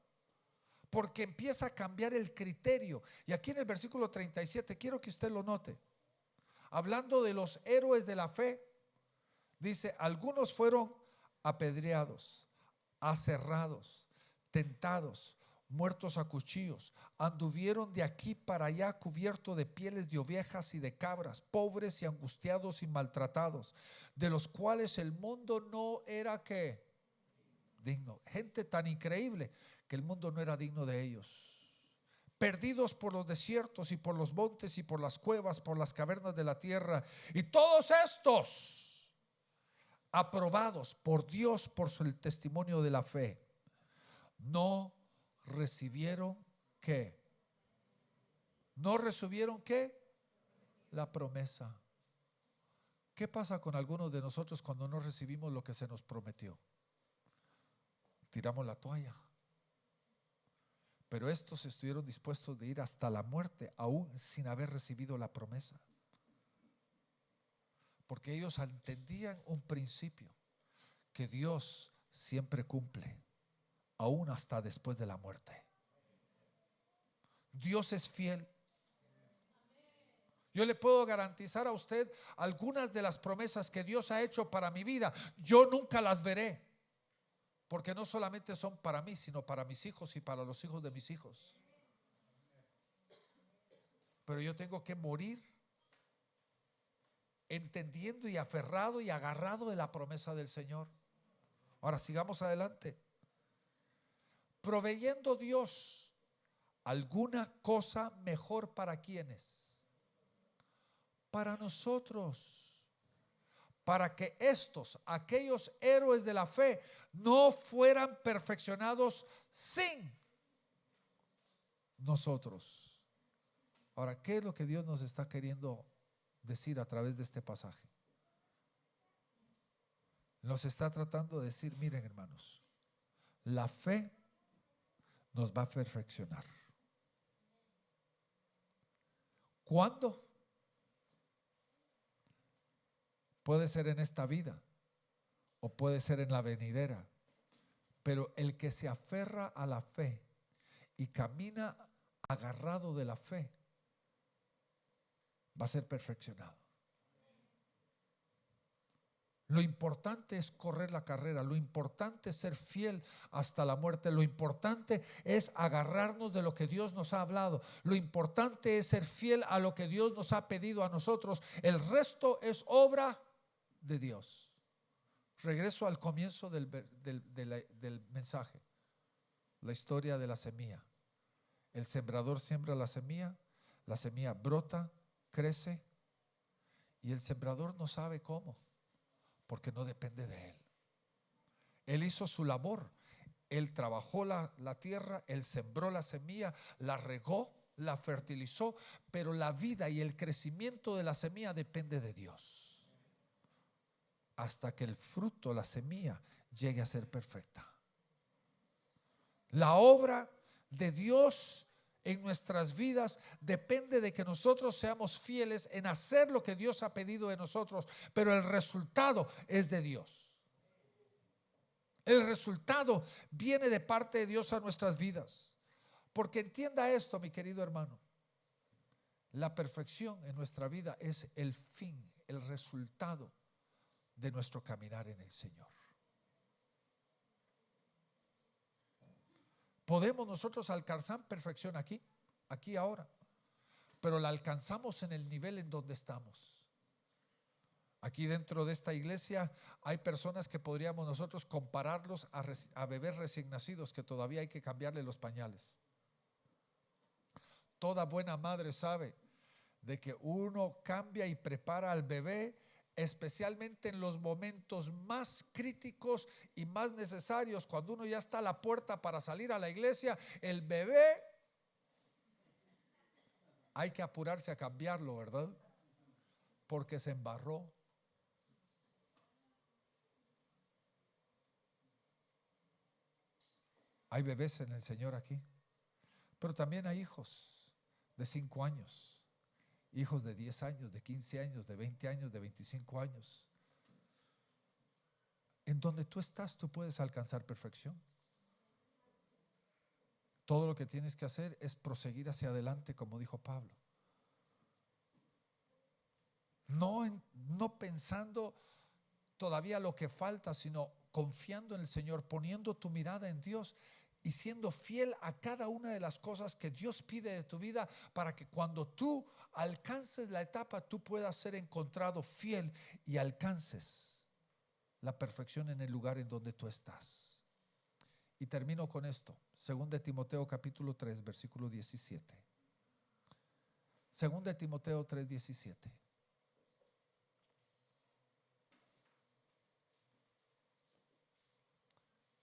Porque empieza a cambiar el criterio. Y aquí en el versículo 37, quiero que usted lo note. Hablando de los héroes de la fe, dice, algunos fueron apedreados, aserrados, tentados, muertos a cuchillos, anduvieron de aquí para allá cubiertos de pieles de ovejas y de cabras, pobres y angustiados y maltratados, de los cuales el mundo no era ¿qué? Digno. Gente tan increíble que el mundo no era digno de ellos. Perdidos por los desiertos y por los montes y por las cuevas, por las cavernas de la tierra. Y todos estos aprobados por Dios por el testimonio de la fe, no recibieron ¿qué? No recibieron ¿qué? La promesa. ¿Qué pasa con algunos de nosotros cuando no recibimos lo que se nos prometió? Tiramos la toalla. Pero estos estuvieron dispuestos de ir hasta la muerte, aún sin haber recibido la promesa. Porque ellos entendían un principio, que Dios siempre cumple, aún hasta después de la muerte. Dios es fiel. Yo le puedo garantizar a usted algunas de las promesas que Dios ha hecho para mi vida. Yo nunca las veré, porque no solamente son para mí, sino para mis hijos y para los hijos de mis hijos. Pero yo tengo que morir entendiendo y aferrado y agarrado de la promesa del Señor. Ahora sigamos adelante. Proveyendo Dios alguna cosa mejor para quienes, para nosotros, para que aquellos héroes de la fe, no fueran perfeccionados sin nosotros. Ahora, ¿qué es lo que Dios nos está queriendo decir a través de este pasaje? Nos está tratando de decir, miren hermanos, la fe nos va a perfeccionar. ¿Cuándo? Puede ser en esta vida o puede ser en la venidera, pero el que se aferra a la fe y camina agarrado de la fe va a ser perfeccionado. Lo importante es correr la carrera, lo importante es ser fiel hasta la muerte, lo importante es agarrarnos de lo que Dios nos ha hablado, lo importante es ser fiel a lo que Dios nos ha pedido a nosotros. El resto es obra de Dios. Regreso al comienzo del mensaje, la historia de la semilla. El sembrador siembra la semilla brota, crece, y el sembrador no sabe cómo, porque no depende de él. Él hizo su labor, él trabajó la tierra, él sembró la semilla, la regó, la fertilizó, pero la vida y el crecimiento de la semilla depende de Dios, hasta que el fruto, la semilla, llegue a ser perfecta. La obra de Dios en nuestras vidas depende de que nosotros seamos fieles en hacer lo que Dios ha pedido de nosotros, pero el resultado es de Dios. El resultado viene de parte de Dios a nuestras vidas. Porque entienda esto, mi querido hermano, la perfección en nuestra vida es el fin, el resultado de nuestro caminar en el Señor. Podemos nosotros alcanzar perfección aquí ahora, pero la alcanzamos en el nivel en donde estamos. Aquí dentro de esta iglesia hay personas que podríamos nosotros compararlos a bebés recién nacidos que todavía hay que cambiarle los pañales. Toda buena madre sabe de que uno cambia y prepara al bebé, especialmente en los momentos más críticos y más necesarios, cuando uno ya está a la puerta para salir a la iglesia. El bebé hay que apurarse a cambiarlo, ¿verdad? Porque se embarró. Hay bebés en el Señor aquí, pero también hay hijos de 5 años, hijos de 10 años, de 15 años, de 20 años, de 25 años. En donde tú estás, tú puedes alcanzar perfección. Todo lo que tienes que hacer es proseguir hacia adelante, como dijo Pablo. No pensando todavía lo que falta, sino confiando en el Señor, poniendo tu mirada en Dios y siendo fiel a cada una de las cosas que Dios pide de tu vida, para que cuando tú alcances la etapa, tú puedas ser encontrado fiel y alcances la perfección en el lugar en donde tú estás. Y termino con esto. 2 Timoteo capítulo 3 versículo 17. 2 Timoteo 3, 17.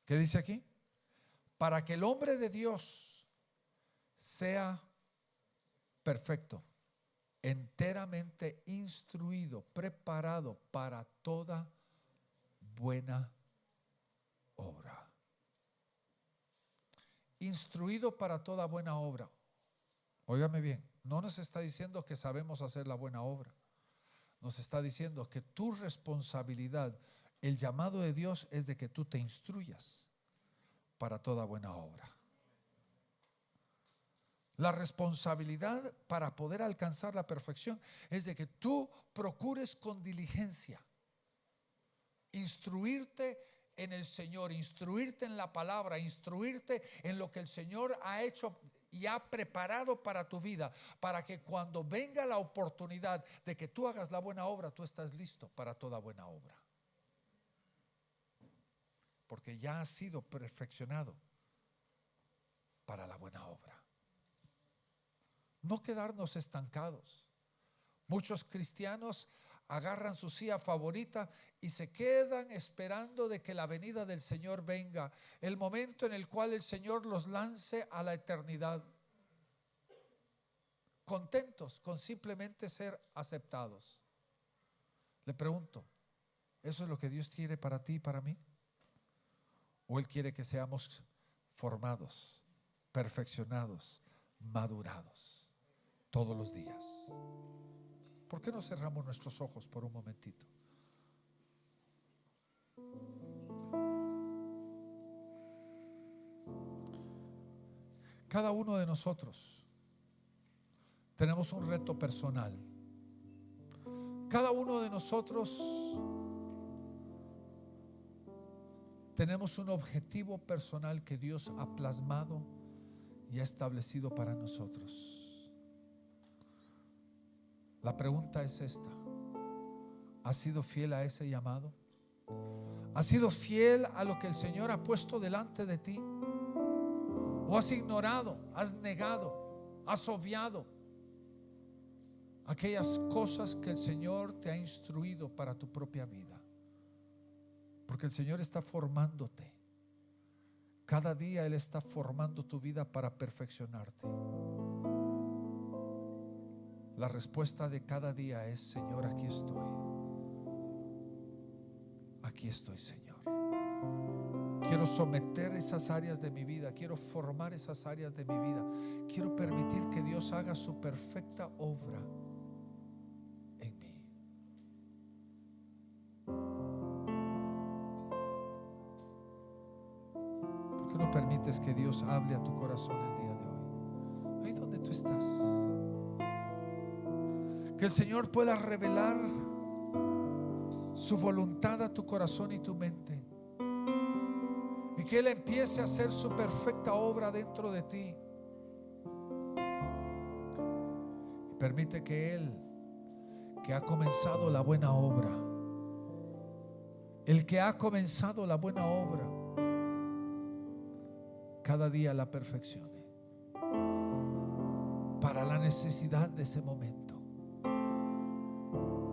¿Qué dice aquí? Para que el hombre de Dios sea perfecto, enteramente instruido, preparado para toda buena obra. Instruido para toda buena obra. Óigame bien, no nos está diciendo que sabemos hacer la buena obra. Nos está diciendo que tu responsabilidad, el llamado de Dios es de que tú te instruyas para toda buena obra. La responsabilidad para poder alcanzar la perfección es de que tú procures con diligencia instruirte en el Señor, instruirte en la palabra, instruirte en lo que el Señor ha hecho y ha preparado para tu vida, para que cuando venga la oportunidad de que tú hagas la buena obra, tú estás listo para toda buena obra, porque ya has sido perfeccionado para la buena obra. No quedarnos estancados. Muchos cristianos agarran su silla favorita y se quedan esperando de que la venida del Señor venga, el momento en el cual el Señor los lance a la eternidad, contentos con simplemente ser aceptados. Le pregunto, ¿eso es lo que Dios quiere para ti y para mí? ¿O Él quiere que seamos formados, perfeccionados, madurados todos los días? ¿Por qué no cerramos nuestros ojos por un momentito? Cada uno de nosotros tenemos un reto personal. Cada uno de nosotros tenemos un objetivo personal que Dios ha plasmado y ha establecido para nosotros. La pregunta es esta: ¿has sido fiel a ese llamado? ¿Has sido fiel a lo que el Señor ha puesto delante de ti? ¿O has ignorado, has negado, has obviado aquellas cosas que el Señor te ha instruido para tu propia vida? Porque el Señor está formándote. Cada día Él está formando tu vida para perfeccionarte. La respuesta de cada día es: Señor, aquí estoy. Aquí estoy, Señor. Quiero someter esas áreas de mi vida. Quiero formar esas áreas de mi vida. Quiero permitir que Dios haga su perfecta obra en mí. ¿Por qué no permites que Dios hable a tu corazón el día de hoy? Ahí donde tú estás. Que el Señor pueda revelar su voluntad a tu corazón y tu mente, y que Él empiece a hacer su perfecta obra dentro de ti. Y permite que Él, que ha comenzado la buena obra, el que ha comenzado la buena obra, cada día la perfeccione para la necesidad de ese momento.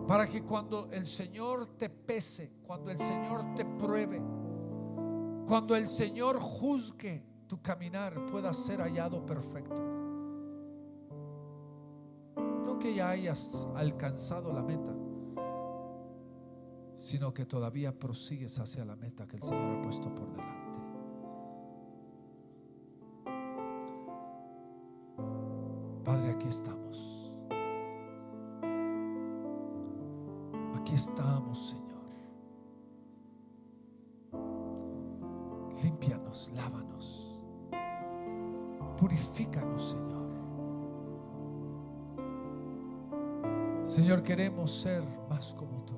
Para que cuando el Señor te pese, cuando el Señor te pruebe, cuando el Señor juzgue tu caminar, pueda ser hallado perfecto. No que ya hayas alcanzado la meta, sino que todavía prosigues hacia la meta que el Señor ha puesto por delante. Padre, aquí estamos. Aquí estamos, Señor. Límpianos, lávanos, purifícanos, Señor. Señor, queremos ser más como tú.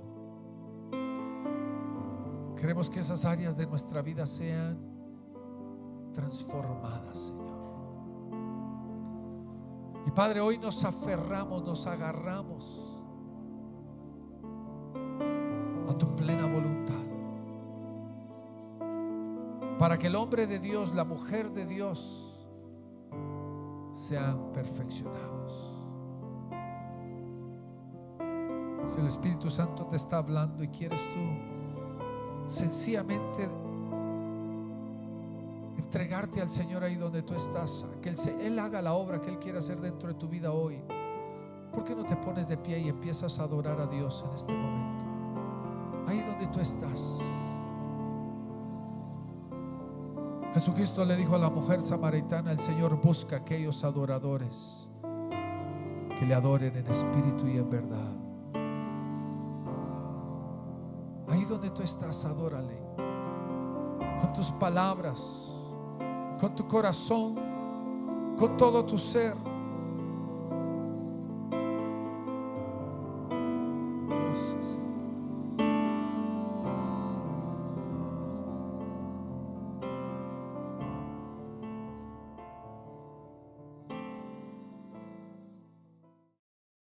Queremos que esas áreas de nuestra vida sean transformadas, Señor. Y Padre, hoy nos aferramos, nos agarramos a tu plena voluntad, para que el hombre de Dios, la mujer de Dios, sean perfeccionados. Si el Espíritu Santo te está hablando y quieres tú sencillamente entregarte al Señor ahí donde tú estás, que Él haga la obra que Él quiere hacer dentro de tu vida hoy, ¿por qué no te pones de pie y empiezas a adorar a Dios en este momento? Ahí donde tú estás. Jesucristo le dijo a la mujer samaritana: el Señor busca aquellos adoradores que le adoren en espíritu y en verdad. Ahí donde tú estás, adórale con tus palabras, con tu corazón, con todo tu ser.